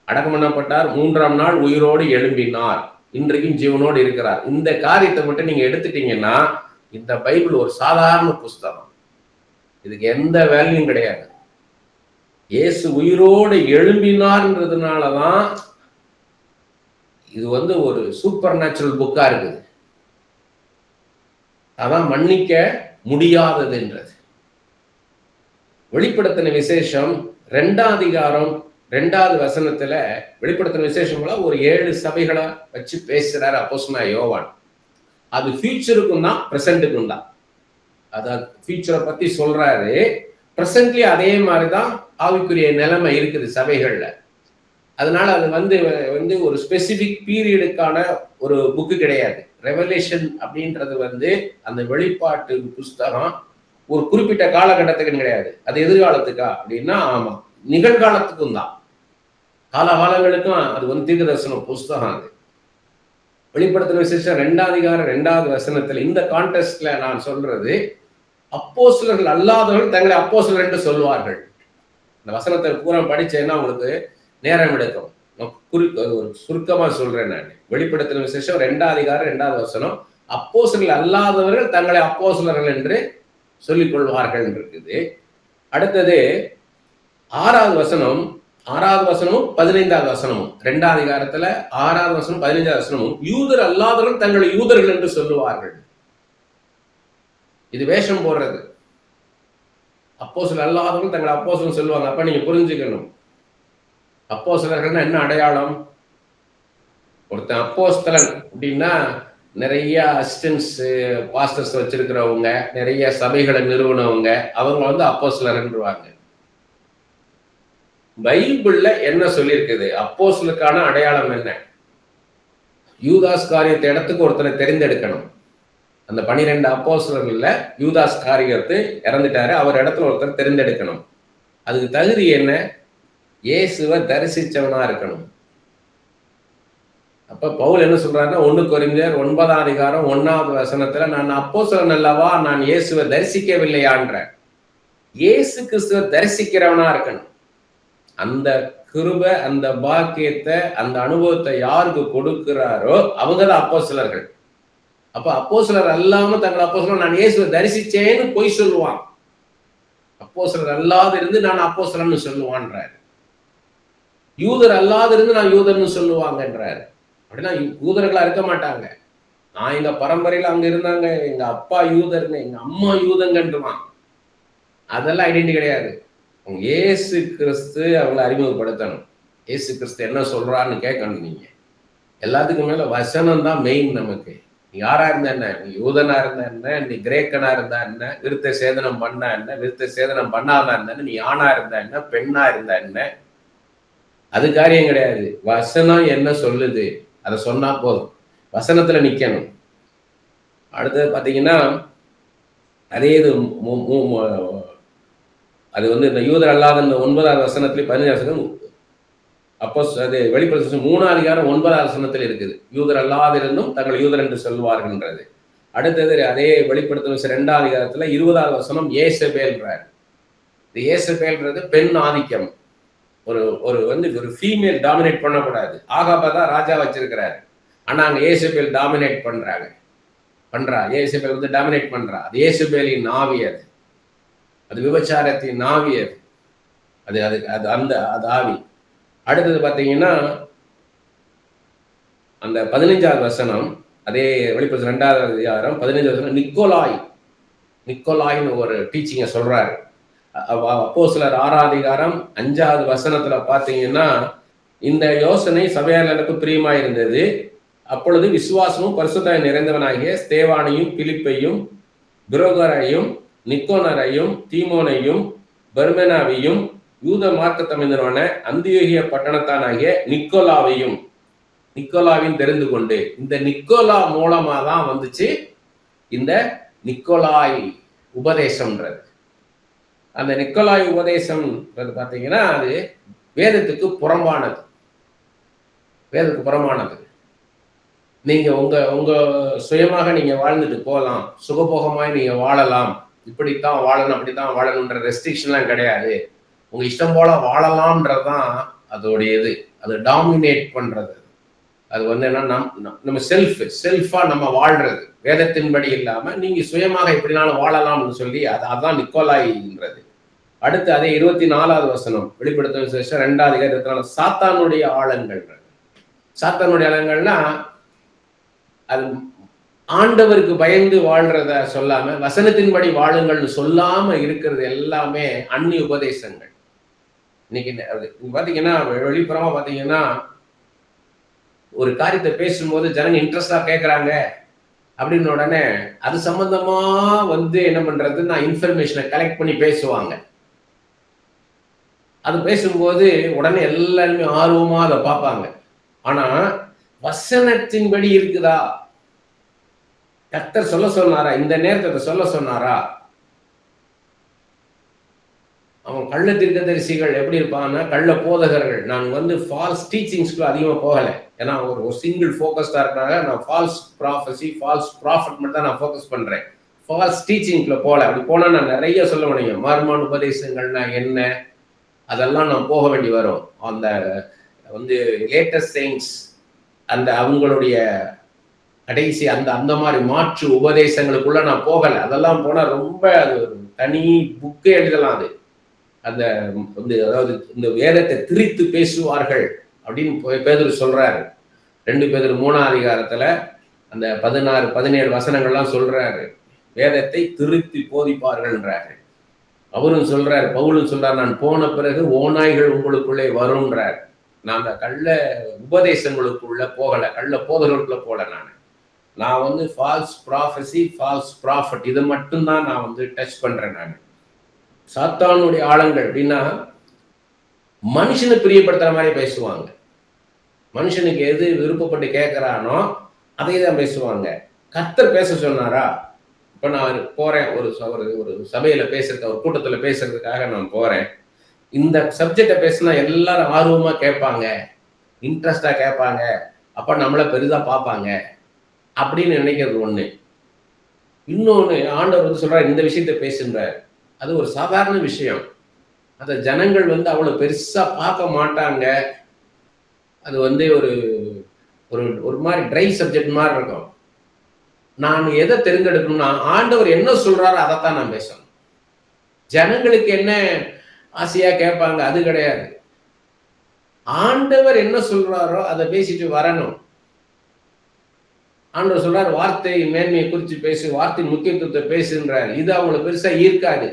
அடக்கம் பண்ணப்பட்டார், 3ஆம் நாள் உயிரோடு எழும்பினார், இன்றைக்கும் ஜீவனோடு இருக்கிறார். இந்த காரியத்தை மட்டும் நீங்க எடுத்துட்டீங்கன்னா இந்த பைபிள் ஒரு சாதாரண புஸ்தகம், இதுக்கு எந்த வேல்யூயும் கிடையாது. இயேசு உயிரோடு எழும்பினார்ன்றதுனாலதான் இது ஒரு சூப்பர் நேச்சுரல் புக்கா இருக்குது. அதான் மன்னிக்க முடியாததுன்றது. வெளிப்படுத்தின விசேஷம் 2ஆம் அதிகாரம் 2வது வசனத்துல வெளிப்படுத்தின விசேஷம் ஒரு 7 சபைகளை வச்சு பேசுறாரு அப்போஸ்தலனாகிய யோவான். அது ஃபியூச்சருக்கும் தான் பிரசன்ட்டுக்கும் தான். அதாவது ஃபியூச்சரை பத்தி சொல்றாரு, பிரசன்ட்லி அதே மாதிரிதான் ஆவிக்குரிய நிலைமை இருக்குது சபைகள்ல. அதனால அது ஒரு ஸ்பெசிபிக் பீரியடுக்கான ஒரு புக்கு கிடையாது. ரெவலேஷன் அப்படின்றது அந்த வெளிப்பாட்டு புஸ்தகம் ஒரு குறிப்பிட்ட காலகட்டத்துக்கு கிடையாது, அது எதிர்காலத்துக்கா அப்படின்னா ஆமா, நிகழ்காலத்துக்கும் தான், காலகாலங்களுக்கும் அது தீர்க்கதரிசன புஸ்தகம். அது வெளிப்படுத்தின விசேஷம் 2ஆம் அதிகாரம் 2வது வசனத்துல இந்த கான்டெஸ்ட்ல நான் சொல்றது, அப்போஸ்தலர்கள் அல்லாதவர்கள் தங்களை அப்போஸ்தலர் என்று சொல்வார்கள். இந்த வசனத்தை பூரா படிச்சேன்னா உங்களுக்கு நேரம் எடுக்கும், சுருக்கமா சொல்றேன் நான். வெளிப்படுத்தின விசேஷம் 2ஆம் அதிகாரம் 2வது வசனம், அப்போஸ்தலர்கள் அல்லாதவர்கள் தங்களை அப்போஸ்தலர்கள் என்று சொல்லிக் கொள்வார்கள் இருக்குது. அடுத்தது 6வது வசனம், 6வது வசனமும் 15வது வசனமும், 2ஆம் அதிகாரத்துல 6வது வசனம் 15வது வசனமும், யூதர் அல்லாதவர்கள் தங்களை யூதர்கள் என்று சொல்லுவார்கள். இது வேஷம் போடுறது. அப்போஸ்தலர் அல்லாதவர்கள் தங்களை அப்போஸ்தலர் சொல்லுவாங்க. அப்ப நீங்க புரிஞ்சுக்கணும், அப்போஸ்தலர்கள்னா என்ன அடையாளம்? ஒருத்தன் அப்போஸ்தலன் அப்படின்னா நிறைய அசிஸ்டன்ஸ் பாஸ்டர்ஸ் வச்சிருக்கிறவங்க, நிறைய சபைகளை நிறுவனவங்க, அவங்க அப்போஸ்தலர்ன்றுவாங்க. பைபிள்ல என்ன சொல்லியிருக்குது? அப்போஸ்தலருக்கான அடையாளம் என்ன? யூதாஸ் காரியத்தை இடத்துக்கு ஒருத்தனை தெரிந்தெடுக்கணும். அந்த 12 அப்போஸ்தலர்கள்ல யூதாஸ் காரியத்தை இறந்துட்டாரு, அவர் இடத்துல ஒருத்தர் தெரிந்தெடுக்கணும். அதுக்கு தகுதி என்ன? இயேசுவை தரிசிச்சவனா இருக்கணும். அப்ப பவுல் என்ன சொல்றாருன்னா 1 கொரிந்தியர் 9ஆம் அதிகாரம் 1வது வசனத்துல, நான் அப்போஸ்தலன் அல்லவா, நான் இயேசுவை தரிசிக்கவில்லையான்ற. இயேசு கிறிஸ்துவை தரிசிக்கிறவனா இருக்கணும். அந்த கிருபை, அந்த பாக்கியத்தை, அந்த அனுபவத்தை யாருக்கு கொடுக்கிறாரோ அவங்கதான் அப்போஸ்தலர்கள். அப்ப அப்போஸ்தலர் அல்லாம தங்களை அப்போஸ்தலர் நான் இயேசுவை தரிசிச்சேன்னு போய் சொல்லுவான். அப்போஸ்தலர் அல்லாது இருந்து நான் அப்போஸ்தலன்னு சொல்லுவான்றாரு. யூதர் அல்லாது இருந்து நான் யூதர்னு சொல்லுவாங்கன்றாரு. அப்படின்னா யூதர்களா இருக்க மாட்டாங்க. நான் எங்க பரம்பரையில அங்க இருந்தாங்க, எங்க அப்பா யூதர்னு, எங்க அம்மா யூதங்கன்றான். அதெல்லாம் ஐடென்டி கிடையாது. இயேசு கிறிஸ்து அவங்களை அறிமுகப்படுத்தணும். இயேசு கிறிஸ்து என்ன சொல்றான்னு கேட்கணும். நீங்க எல்லாத்துக்கும் மேல வசனம் தான் மெயின். நமக்கு நீ யாரா இருந்தா என்ன, நீ யூதனா இருந்தா என்ன, நீ கிரேக்கனா இருந்தா என்ன, விருத்த சேதனம் பண்ணா என்ன, விருத்த சேதனம் பண்ணாம இருந்தா, நீ ஆணா இருந்தா என்ன, பெண்ணா இருந்தா என்ன, அது காரியம் கிடையாது. வசனம் என்ன சொல்லுது அதை சொன்னா போதும். வசனத்துல நிக்கணும். அடுத்தது பார்த்தீங்கன்னா அதே இது அது வந்து இந்த யூதர் அல்லாத இந்த 9வது வசனத்திலே 15வது வசனம் அப்போ அது வெளிப்படுத்த 3ஆம் அதிகாரம் 9வது வசனத்தில் இருக்குது. யூதர் அல்லாதிருந்தும் தங்கள் யூதர் என்று சொல்வார்கள்ன்றது. அடுத்தது அதே வெளிப்படுத்தும் 2ஆம் அதிகாரத்துல 20வது வசனம் ஏசபேல்ன்றார். இந்த ஏசபேல்ன்றது பெண் ஆதிக்கம். ஒரு வந்து ஒரு ஃபீமேல் டாமினேட் பண்ணக்கூடாது. ஆகாபா தான் ராஜா வச்சிருக்கிறாரு. ஆனா அங்க ஏசபேல் டாமினேட் பண்றா. ஏசபேல் வந்து டாமினேட் பண்றா. அது ஏசபேலின் ஆவி, அது விபச்சாரத்தின் ஆவி, அது அது அது அந்த அது ஆவி. அடுத்தது பார்த்தீங்கன்னா அந்த 15வது வசனம் அதே வெளிப்படுத்த 2வது அதிகாரம் 15வது வசனம் நிக்கோலாய்னு ஒரு டீச்சிங்கை சொல்றாரு. அப்போஸ்தலர் 6ஆம் அதிகாரம் 5வது வசனத்துல பார்த்தீங்கன்னா இந்த யோசனை சபையார்களுக்கு பிரியமாய் இருந்தது. அப்பொழுது விசுவாசமும் பரிசுத்தாய் நிறைந்தவனாகிய ஸ்தேவானையும் பிலிப்பையும் புரோகரையும் நிக்கோனரையும் தீமோனையும் பர்மெனாவையும் யூத மார்க்கத்தமிழரான அந்தியோகிய பட்டணத்தானாகிய நிக்கோலாவின் தெரிந்து கொண்டு, இந்த நிக்கோலா மூலமா தான் வந்துச்சு இந்த நிக்கோலாய் உபதேசம்ன்றது. அந்த நிக்கோலாய் உபதேசம் பார்த்தீங்கன்னா அது வேதத்துக்கு புறம்பானது. நீங்க உங்க சுயமாக நீங்க வாழ்ந்துட்டு போகலாம், சுகபோகமாய் நீங்க வாழலாம், இப்படித்தான் வாழணும் அப்படித்தான் வாழணும்ன்ற ரெஸ்ட்ரிக்ஷன்லாம் கிடையாது. உங்க இஷ்டம் போல வாழலாம்ன்றதுதான் அதோடைய இது. அது டாமினேட் பண்றது. அது வந்து என்னன்னா நம்ம செல்ஃபா நம்ம வாழ்றது, வேதத்தின்படி இல்லாம நீங்க சுயமாக எப்படினாலும் வாழலாம்னு சொல்லி அதான் நிக்கோலாய்ன்றது. அடுத்து அதே 24வது வசனம் வெளிப்படுத்த 2ஆம் அதிகாரம் சாத்தானுடைய ஆழங்கள்னா அது ஆண்டவருக்கு பயந்து வாழ்றத சொல்லாம வசனத்தின்படி வாழுங்கள்னு சொல்லாம இருக்கிறது எல்லாமே அந்நிய உபதேசங்கள். இன்னைக்கு பாத்தீங்கன்னா வெளிப்புறமா பாத்தீங்கன்னா ஒரு காரியத்தை பேசும்போது ஜனங்க இன்ட்ரெஸ்டா கேட்கறாங்க அப்படின்னு உடனே அது சம்பந்தமா வந்து என்ன பண்றது, நான் இன்ஃபர்மேஷனை கலெக்ட் பண்ணி பேசுவாங்க. அது பேசும்போது உடனே எல்லாருமே ஆர்வமா அதை பார்ப்பாங்க. ஆனா வசனத்தின்படி இருக்குதா, கர்த்தர் சொல்ல சொன்னாரா, இந்த நேரத்தை சொல்ல சொன்னாரா? அவன் கள்ள தீர்க்கதரிசிகள் எப்படி இருப்பாங்கன்னா கள்ள போதகர்கள். நான் வந்து ஃபால்ஸ் டீச்சிங்ஸ்க்குள்ள அதிகமாக போகலை. ஏன்னா ஒரு சிங்கிள் ஃபோக்கஸ்டா இருக்கிறாங்க. நான் ஃபால்ஸ் ப்ராஃபஸி ஃபால்ஸ் ப்ராஃபிட் மட்டும் தான் நான் ஃபோக்கஸ் பண்றேன். ஃபால்ஸ் டீச்சிங்க்குள்ள போகல. அப்படி போனால் நான் நிறைய சொல்ல முடியும். மர்ம உபதேசங்கள்னா என்ன, அதெல்லாம் நான் போக வேண்டி வரும். அந்த வந்து லேட்டஸ்ட் சயின்ஸ் அந்த அவங்களுடைய கடைசி அந்த மாதிரி மாற்று உபதேசங்களுக்குள்ள நான் போகலை. அதெல்லாம் போனால் ரொம்ப அது ஒரு தனி புக்கே எழுதலாம். அந்த வந்து அதாவது இந்த வேதத்தை திரித்து பேசுவார்கள் அப்படின்னு பேதுரு சொல்றாரு. 2 பேதுரு 3ஆம் அதிகாரத்துல அந்த 16-17 வசனங்கள்லாம் சொல்றாரு. வேதத்தை திருத்தி போதிப்பார்கள்ன்றாரு. அவரும் சொல்றாரு, பவுலும் சொல்றாரு, நான் போன பிறகு ஓநாய்கள் உங்களுக்குள்ளே வரும்ன்றார். நான் அந்த கள்ள உபதேசங்களுக்குள்ள போகல, கள்ள போதர்களுக்குள்ள போகல. நான் வந்து ஃபால்ஸ் ப்ராஃபஸி ஃபால்ஸ் ப்ராஃபிட் இதை மட்டும்தான் நான் வந்து டச் பண்றேன். நான் சாத்தானுடைய ஆழங்கள் அப்படின்னா மனுஷனை பிரியப்படுத்துற மாதிரி பேசுவாங்க. மனுஷனுக்கு எது விருப்பப்பட்டு கேட்கிறானோ அதை தான் பேசுவாங்க. கர்த்தர் பேச சொன்னாரா? இப்ப நான் போறேன் ஒரு சபையில பேசுறதுக்கு, ஒரு கூட்டத்துல பேசுறதுக்காக நான் போறேன். இந்த சப்ஜெக்டை பேசினா எல்லாரும் ஆர்வமா கேட்பாங்க, இன்ட்ரெஸ்டா கேட்பாங்க, அப்ப நம்மள பெரிதா பார்ப்பாங்க அப்படின்னு நினைக்கிறது ஒண்ணு. இன்னொன்னு ஆண்டவர் வந்து சொல்றாரு இந்த விஷயத்த பேசுன்றார். அது ஒரு சாதாரண விஷயம். அந்த ஜனங்கள் வந்து அவ்வளவு பெருசா பார்க்க மாட்டாங்க. அது வந்து ஒரு மாதிரி ட்ரை சப்ஜெக்ட் மாதிரி இருக்கும். நான் எதை தெரிந்தெடுக்கணும்னா ஆண்டவர் என்ன சொல்றாரோ அதைத்தான் நான் பேசணும். ஜனங்களுக்கு என்ன ஆசையா கேட்பாங்க அது கிடையாது. ஆண்டவர் என்ன சொல்றாரோ அதை பேசிட்டு வரணும். ஆண்டவர் சொல்றாரு வார்த்தை மேன்மையை குறித்து பேசு, வார்த்தையின் முக்கியத்துவத்தை பேசுன்றாரு. இது அவங்களுக்கு பெருசா ஈர்க்காது.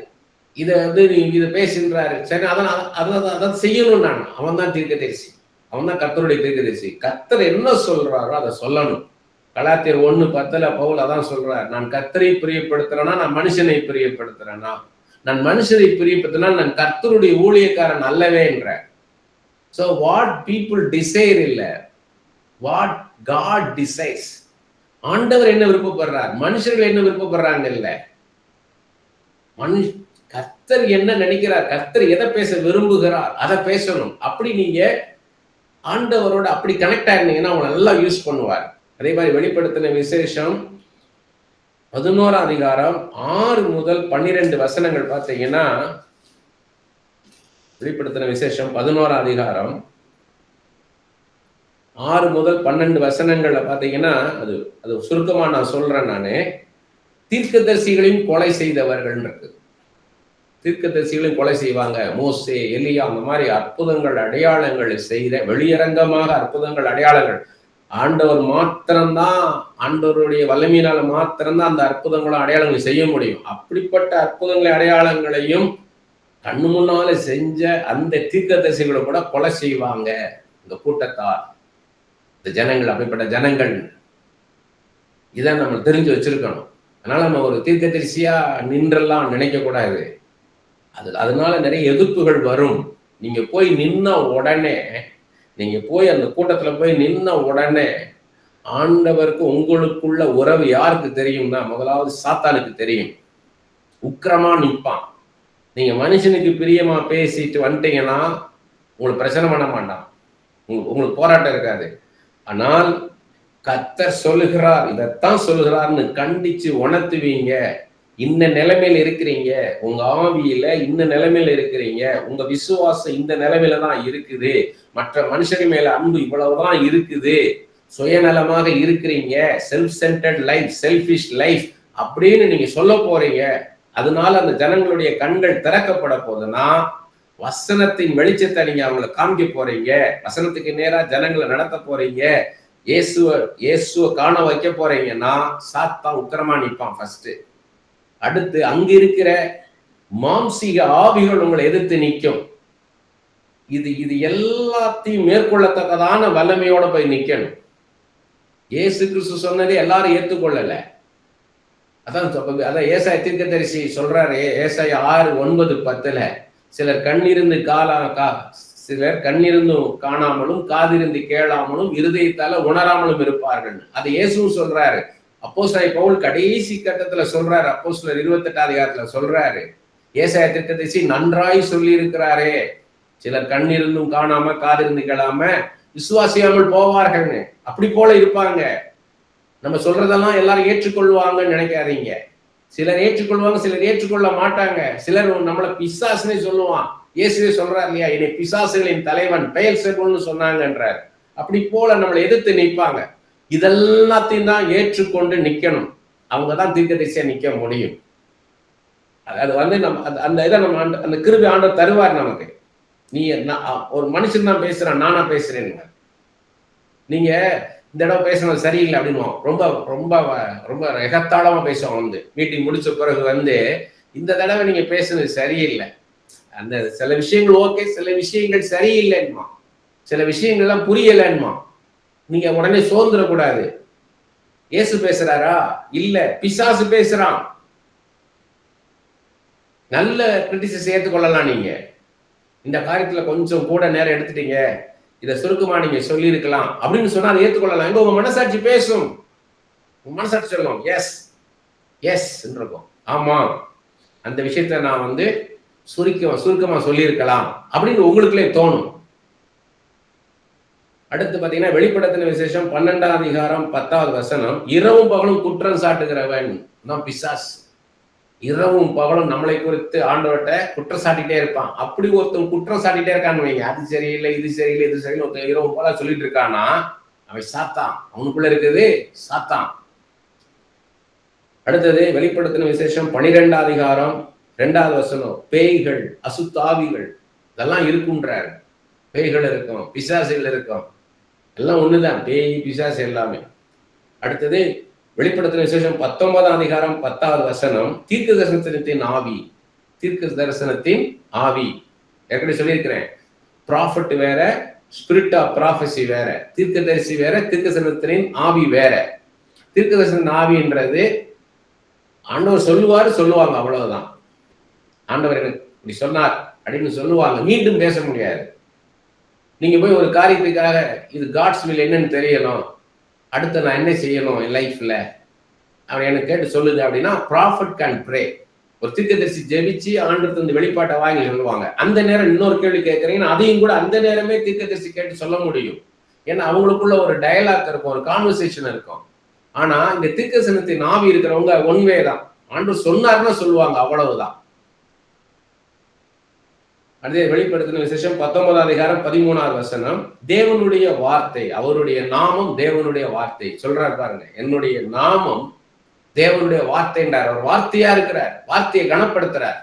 இதை வந்து நீ இதை பேசுன்றாரு, சரி அதை செய்யணும். அவன் தான் தீர்க்கதரிசி, அவன் தான் கர்த்தருடைய தீர்க்கதரிசி. கர்த்தர் என்ன சொல்றாரோ அதை சொல்லணும். கலாத்தியர் 1:10 பவுல் அதான் சொல்றார், நான் கர்த்தரை பிரியப்படுத்துறேன்னா நான் மனுஷனை பிரியப்படுத்துறேன்னா, நான் மனுஷனை பிரியப்படுத்தினா நான் கர்த்தருடைய ஊழியக்காரன் அல்லவே என்ற. So what people desire இல்ல, what God desires. ஆண்டவர் என்ன விருப்பப்படுறார், மனுஷர்கள் என்ன விருப்பப்படுறாங்க இல்ல, கர்த்தர் என்ன நினைக்கிறார், கர்த்தர் எதை பேச விரும்புகிறார் அதை பேசணும். அப்படி நீங்க ஆண்டவரோட அப்படி கனெக்ட் ஆயிருந்தீங்கன்னா அவங்க நல்லா யூஸ் பண்ணுவார். அதே மாதிரி வெளிப்படுத்தின விசேஷம் 11ஆம் அதிகாரம் 6 முதல் 12 வசனங்கள் பார்த்தீங்கன்னா, வெளிப்படுத்தின விசேஷம் 11ஆம் அதிகாரம் 6 முதல் 12 வசனங்கள்ல பாத்தீங்கன்னா, அது சுருக்கமா நான் சொல்றேன். நானு தீர்க்கதரிசிகளையும் கொலை செய்தவர்கள் இருக்கு. தீர்க்கதரிசிகளையும் கொலை செய்வாங்க. மோசே, எலியா, அந்த மாதிரி அற்புதங்கள் அடையாளங்களை செய்த, வெளியரங்கமாக அற்புதங்கள் அடையாளங்கள் ஆண்டவர் மாத்திரம்தான், ஆண்டவருடைய வல்லமையினால மாத்திரம்தான் அந்த அற்புதங்களும் அடையாளங்களை செய்ய முடியும். அப்படிப்பட்ட அற்புதங்களை அடையாளங்களையும் கண்ணு முன்னால செஞ்ச அந்த தீர்க்கதரிசிகளை கூட கொலை செய்வாங்க இந்த கூட்டத்தார், இந்த ஜனங்கள். அப்படிப்பட்ட ஜனங்கள் இதை நம்ம தெரிஞ்சு வச்சிருக்கணும். அதனால நம்ம ஒரு தீர்க்கதரிசியா நின்றெல்லாம் நினைக்க கூடாது. அதனால நிறைய எதிர்ப்புகள் வரும். நீங்க போய் நின்ன உடனே, நீங்க போய் அந்த கூட்டத்துல போய் நின்ன உடனே ஆண்டவருக்கு உங்களுக்குள்ள உறவு யாருக்கு தெரியும்னா, முதலாவது சாத்தானுக்கு தெரியும். உக்கிரமா நிற்பான். நீங்க மனுஷனுக்கு பிரியமா பேசிட்டு வந்துட்டீங்கன்னா உங்களுக்கு பிரச்சனை பண்ண மாட்டான், உங்களுக்கு போராட்டம் இருக்காது. ஆனால் கர்த்தர் சொல்லுகிறார், இதைத்தான் சொல்லுகிறார்னு கண்டிச்சு உணர்த்துவீங்க. இந்த நிலைமையில இருக்கிறீங்க, உங்க ஆவியில இந்த நிலைமையில இருக்கிறீங்க, உங்க விசுவாசம் இந்த நிலைமையில தான் இருக்குது, மற்ற மனுஷர்கள் மேல அன்பு இவ்வளவுதான் இருக்குது, சுயநலமாக இருக்கிறீங்க, self centred life, selfish life அப்படின்னு நீங்க சொல்ல போறீங்க. அதனால அந்த ஜனங்களுடைய கண்கள் திறக்கப்பட போதுன்னா, வசனத்தின் வெளிச்சத்தை நீங்க அவங்களை காமிக்க போறீங்க, வசனத்துக்கு நேரா ஜனங்களை நடத்த போறீங்க, இயேசுவை காண வைக்க போறீங்கன்னா சாத்தான் உக்கிரமா நிற்பான் ஃபர்ஸ்ட். அடுத்து அங்க இருக்கிற மாம்சீக ஆவிகள் உங்களை எதிர்த்து நிற்கும். இது எல்லாத்தையும் மேற்கொள்ளத்தக்கதான வல்லமையோட போய் நிக்கணும். இயேசு கிறிஸ்து சொன்னதே எல்லாரும் ஏற்றுக்கொள்ளல. அதான் ஏசாயா தீர்க்கதரிசி சொல்றாரு, ஏசாயா 6:9-10, சிலர் கண்ணிருந்தும் காணாமலும் காதிருந்து கேளாமலும் இருதயத்தால உணராமலும் இருப்பார்கள். அது இயேசுவும் சொல்றாரு. அப்போஸ்தலன் பவுல் கடைசி கட்டத்துல சொல்றாரு, அப்போஸ்தலர் 28ஆம் அதிகாரத்துல சொல்றாரு, ஏசாயா தீர்க்கதரிசி நன்றாய் சொல்லி இருக்கிறாரே, சிலர் கண்ணிருந்தும் காணாம காதிருந்து கேளாம விசுவாசியாமல் போவார்கள்னு. அப்படி போல இருப்பாங்க. நம்ம சொல்றதெல்லாம் எல்லாரும் ஏற்றுக்கொள்வாங்கன்னு நினைக்காதீங்க. சிலர் ஏற்றுக்கொள்வாங்க, சிலர் ஏற்றுக்கொள்ள மாட்டாங்க. சிலர் நம்மள பிசாசுன்னு சொல்லுவான். இயேசுவே சொல்றாரு இல்லையா, என்னை பிசாசுகளின் தலைவன் பெயல்செபூல்னு சொன்னாங்கன்றார். அப்படி போல நம்மளை எதிர்த்து நிற்பாங்க. இதெல்லாத்தையும் தான் ஏற்றுக்கொண்டு நிக்கணும். அவங்கதான் தீர்க்கதரிசியா நிக்க முடியும். அது நம்ம அந்த இதை நம்ம அந்த கிருபை ஆண்டவர் தருவார் நமக்கு. நீ ஒரு மனுஷன் தான் பேசுறான், நானா பேசுறேன், நீங்க இந்த இடம் பேசுறது சரியில்லை அப்படின்னு ரொம்ப ரொம்ப ரொம்ப எகத்தாளமா பேசுவோம். மீட்டிங் முடிச்ச பிறகு இந்த தடவை நீங்க பேசுறது சரியில்லை, அந்த சில விஷயங்கள் ஓகே, சில விஷயங்கள் சரியில்லைன்மா, சில விஷயங்கள்லாம் புரியலைன்மா. நீங்க உடனே சோர்ந்துடக்கூடாது. இயேசு பேசுறாரா? இல்ல, பிசாசு பேசுறான். நல்ல கிரிட்டிசிஸ் ஏற்றுக்கொள்ளலாம். நீங்க இந்த காரியத்துல கொஞ்சம் கூட நேரம் எடுத்துட்டீங்க, இதை சுருக்கமா நீங்க சொல்லி இருக்கலாம் அப்படின்னு சொன்னா அதை ஏற்றுக்கொள்ளலாம். எங்க உங்க மனசாட்சி பேசும், உங்க மனசாட்சி சொல்லும் எஸ் எஸ் இருக்கும், ஆமா அந்த விஷயத்த நான் சுருக்கமா சொல்லியிருக்கலாம் அப்படின்னு உங்களுக்குள்ளே தோணும். அடுத்து பாத்தீங்கன்னா வெளிப்படுத்தின விசேஷம் 12ஆம் அதிகாரம் 10வது வசனம், இரவும் பகலும் குற்றம் சாட்டுகிறவன் தான் பிசாஸ். இரவும் பகலும் நம்மளை குறித்து ஆண்டவர்கிட்ட குற்றம் சாட்டிட்டே இருப்பான். அப்படி ஒருத்தன் குற்றம் சாட்டிட்டே இருக்கான்னு வைங்க, அது சரியில்லை, இது சரியில்லை, இது சரியில்லை, ஒருத்தன் இரவும் போல சொல்லிட்டு இருக்கானா, அவன் சாத்தான், அவனுக்குள்ள இருக்குது சாத்தான். அடுத்தது வெளிப்படுத்தின விசேஷம் 12ஆம் அதிகாரம் 2வது வசனம், பேய்கள், அசுத்தாவிகள் இதெல்லாம் இருக்குன்றார். பேய்கள் இருக்கும், பிசாசுகள் இருக்கும், எல்லாம் ஒண்ணுதான், பேய் பிசாசு எல்லாமே. அடுத்தது வெளிப்படுத்தின விசேஷம் 19ஆம் அதிகாரம் 10வது வசனம், தீர்க்க தரிசனத்தின் ஆவி. தீர்க்க தரிசனத்தின் ஆவி ஏற்கனவே சொல்லியிருக்கிறேன். ப்ராஃபட் வேற, ஸ்பிரிட் ஆஃப் ப்ராஃபஸி வேற, தீர்க்க தரிசி வேற, தீர்க்க தரிசனத்தின் ஆவி வேற. தீர்க்க தரிசன ஆவின்றது ஆண்டவர் சொல்லுவாங்க, அவ்வளவுதான். ஆண்டவர் எனக்கு இப்படி சொன்னார் அப்படின்னு சொல்லுவாங்க, மீண்டும் பேச முடியாது. நீங்க போய் ஒரு காரியத்துக்காக இது காட்ஸ் வில் என்னன்னு தெரியணும் அடுத்து நான் என்ன செய்யணும் என் லைஃப்ல அவன் எனக்கு கேட்டு சொல்லுது அப்படின்னா ப்ராஃபட் கேன் ப்ரே. ஒரு தீர்க்கதரிசி ஜெபிச்சு ஆண்டவருக்கு இந்த வெளிப்பாட்டை வாங்கி சொல்லுவாங்க. அந்த நேரம் இன்னொரு கேள்வி கேட்கறீங்கன்னா அதையும் கூட அந்த நேரமே தீர்க்கதரிசி கேட்டு சொல்ல முடியும். ஏன்னா அவங்களுக்குள்ள ஒரு டயலாக் இருக்கும், ஒரு கான்வர்சேஷன் இருக்கும். ஆனா இந்த தீர்க்கதரிசனத்தின் ஆவி இருக்கிறவங்க ஒன்வே தான், ஆண்டவர் சொன்னாருன்னா சொல்லுவாங்க, அவ்வளவுதான். அதே வெளிப்படுத்தின விசேஷம் 19 அதிகாரம் 13வது வசனம், தேவனுடைய வார்த்தை, அவருடைய நாமம் தேவனுடைய வார்த்தை சொல்றாரு பாருங்க. என்னுடைய நாமம் தேவனுடைய வார்த்தை என்றார். அவர் வார்த்தையா இருக்கிறார், வார்த்தையை கனப்படுத்துறார்.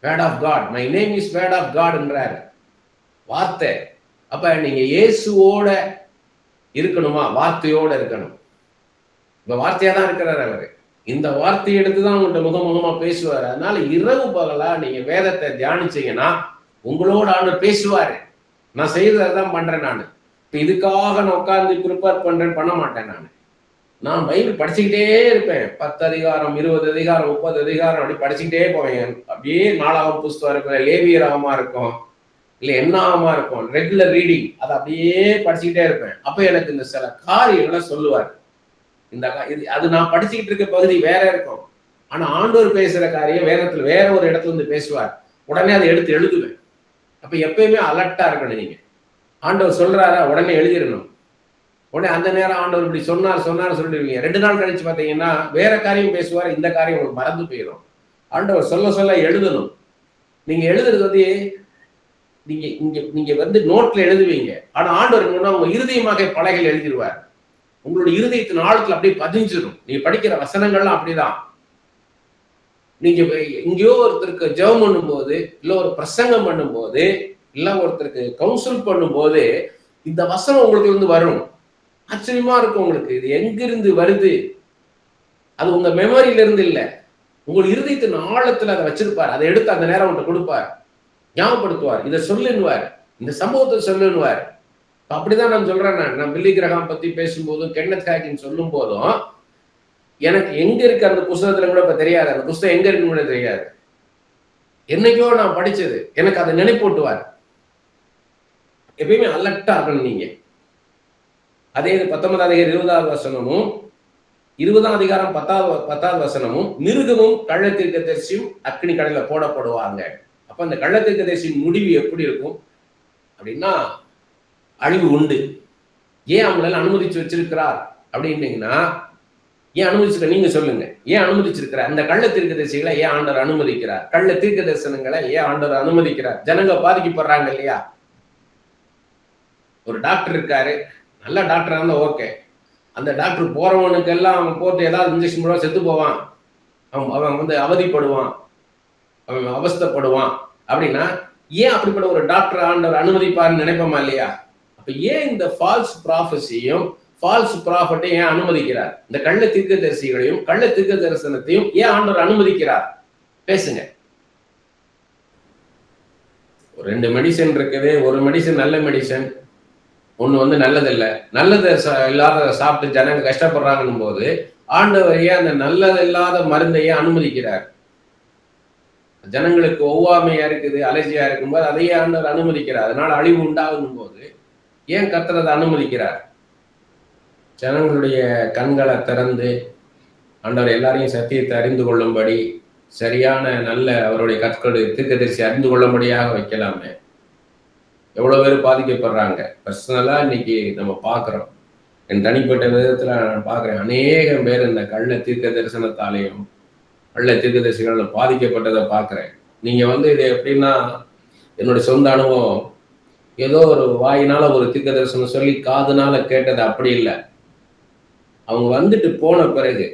Word of God, my name is word of God என்றார், வார்த்தை. அப்ப நீங்க இயேசுவோட இருக்கணுமா? வார்த்தையோட இருக்கணும். இப்ப வார்த்தையா தான் இருக்கிறார் அவரு. இந்த வார்த்தையை எடுத்துதான் உங்கள்கிட்ட முகமுகமா பேசுவார். அதனால இரவு பகலா நீங்க வேதத்தை தியானிச்சீங்கன்னா உங்களோட ஆண்டவர் பேசுவாரு. நான் செய்யறதான் பண்றேன். நான் இப்ப இதுக்காக நான் உட்கார்ந்து ப்ரிப்பேர் பண்றேன்னு பண்ண மாட்டேன். நான் பைபிள் படிச்சுக்கிட்டே இருப்பேன். 10 அதிகாரம் 20 அதிகாரம் 30 அதிகாரம் அப்படி படிச்சுக்கிட்டே போவேன். அப்படியே 4ஆம் புஸ்தகம் இருக்கும், லேவியராகமா இருக்கும், இல்ல என்னாகமா இருக்கும், ரெகுலர் ரீடிங், அதை அப்படியே படிச்சுக்கிட்டே இருப்பேன். அப்ப எனக்கு இந்த சில காரியங்களை சொல்லுவார். இந்த அது நான் படிச்சுக்கிட்டு இருக்க பகுதி வேற இருக்கும். ஆனா ஆண்டவர் பேசுற காரியம் வேதத்துல வேற ஒரு இடத்துல இருந்து பேசுவார். உடனே அதை எடுத்து எழுதுவேன். அப்ப எப்பயுமே அலர்ட்டா இருக்கணும். நீங்க ஆண்டவர் சொல்றாரா உடனே எழுதிடணும். உடனே அந்த நேரம் ஆண்டவர் இப்படி சொன்னார் சொல்லிடுவீங்க. 2 நாள் கழிச்சு பாத்தீங்கன்னா வேற காரியம் பேசுவார், இந்த காரியம் உங்களுக்கு மறந்து போயிடும். ஆண்டவர் சொல்ல எழுதணும். நீங்க எழுதுறது வந்து நீங்க வந்து நோட்ல எழுதுவீங்க. ஆனா ஆண்டவர் என்னன்னா உங்க இருதயமாக பலகையில் எழுதிடுவார். உங்களுடைய இருதயத்தின் ஆழத்துல அப்படியே பதிஞ்சிடும். நீங்க படிக்கிற வசனங்கள்லாம் அப்படிதான். நீங்க எங்கேயோ ஒருத்தருக்கு ஜெபம் பண்ணும் போது, இல்ல ஒரு பிரசங்கம் பண்ணும் போது, இல்ல ஒருத்தருக்கு கவுன்சில் பண்ணும் போது இந்த வசனம் உங்களுக்கு இருந்து வரும். ஆச்சரியமா இருக்கும் உங்களுக்கு. இது எங்கிருந்து வருது? அது உங்க மெமரியில இருந்து இல்ல, உங்கள் இருதயத்தின் ஆழத்துல அதை வச்சிருப்பார். அதை எடுத்து அந்த நேரம் உங்கள்கிட்ட கொடுப்பார், ஞாபகப்படுத்துவார். இதை சொல்லுன்னுவார், இந்த சம்பவத்தை சொல்லுன்னுவார். அப்படிதான் நான் சொல்றேன். நான் பில்லி கிரஹாம் பத்தி பேசும்போதும் கென்னத் ஹேகின் சொல்லும் போதும் எனக்கு எங்க இருக்கு அந்த புஸ்தகத்துல கூட இப்ப தெரியாது. அந்த புஸ்தகம் எங்க இருக்குன்னு கூட தெரியாது. என்னைக்கோ நான் படிச்சது எனக்கு அதை நினைப்பூட்டுவார். எப்பயுமே அலர்ட்டா இருக்கணும் நீங்க. அதே 19 அதிகாரம் 20வது வசனமும் 20ஆம் அதிகாரம் 10வது வசனமும், மிருகமும் கள்ள தீர்க்கதரிசியும் அக்னி கடல்ல போடப்படுவாங்க. அப்ப அந்த கள்ள தீர்க்கதரிசியின் முடிவு எப்படி இருக்கும் அப்படின்னா அழிவு உண்டு. ஏன் அவங்களால அனுமதிச்சு வச்சிருக்கிறார் அப்படின்னீங்கன்னா, ஏன் அனுமதிச்சிருக்க நீங்க சொல்லுங்க. ஏன் அனுமதிச்சிருக்கிறார்? அந்த கள்ள தீர்க்கதரிசிகளை ஏன் ஆண்டவர் அனுமதிக்கிறார்? கள்ள தீர்க்க தரிசனங்களை ஏன் ஆண்டவர் அனுமதிக்கிறார்? ஜனங்க பாதிக்கப்படுறாங்க இல்லையா? ஒரு டாக்டர் இருக்காரு, நல்ல டாக்டரா இருந்தா ஓகே. அந்த டாக்டர் போறவனுக்கு எல்லாம் அவன் போட்டு ஏதாவது இன்ஜெக்ஷன் போடுவா, செத்து போவான், அவன் வந்து அவதிப்படுவான், அவன் அவஸ்தைப்படுவான். அப்படின்னா ஏன் அப்படிப்பட்ட ஒரு டாக்டர் ஆண்டவர் அனுமதிப்பாருன்னு நினைப்போமா இல்லையா? அப்ப ஏன் இந்த ஃபால்ஸ் ப்ராஃபஸியும் ஃபால்ஸ் ப்ராஃபட்டையும் ஏன் அனுமதிக்கிறார்? இந்த கள்ள தீர்க்கதரிசிகளையும் கள்ள தீர்க்க தரிசனத்தையும் ஏன் ஆண்டவர் அனுமதிக்கிறார்? பேசுங்க. 2 மெடிசன் இருக்குது. ஒரு மெடிசன் நல்ல மெடிசன், ஒண்ணு வந்து நல்லதில்லை. நல்லது இல்லாத சாப்பிட்டு ஜனங்க கஷ்டப்படுறாங்கன்னும் போது ஆண்டவர் ஏன் அந்த நல்லது இல்லாத மருந்தையே அனுமதிக்கிறார்? ஜனங்களுக்கு ஒவ்வாமையா இருக்குது, அலர்ஜியா இருக்கும்போது அதையே ஆண்டவர் அனுமதிக்கிறார். அதனால அழிவு உண்டாகும் போது ஏன் கர்த்தர் அதை அனுமதிக்கிறார்? ஜனங்களுடைய கண்களை திறந்து ஆண்டவர் எல்லாரையும் சத்தியத்தை அறிந்து கொள்ளும்படி, சரியான நல்ல அவருடைய கற்களுடைய தீர்க்கதரிசி அறிந்து கொள்ளும்படியாக வைக்கலாமே. எவ்வளவு பேர் பாதிக்கப்படுறாங்க. பர்சனலா இன்னைக்கு நம்ம பார்க்கிறோம். என் தனிப்பட்ட விதத்துல நான் பார்க்கிறேன். அநேகம் பேர் இந்த கள்ள தீர்க்க தரிசனத்தாலையும் கள்ள தீர்க்கதரிசிகள் பாதிக்கப்பட்டதை பார்க்கிறேன். நீங்க வந்து இது எப்படின்னா, என்னுடைய சொந்த அனுபவம், ஏதோ ஒரு வாயினால ஒரு தீர்க்க தரிசனம் சொல்லி காதுனால கேட்டது அப்படி இல்லை. அவங்க வந்துட்டு போன பிறகு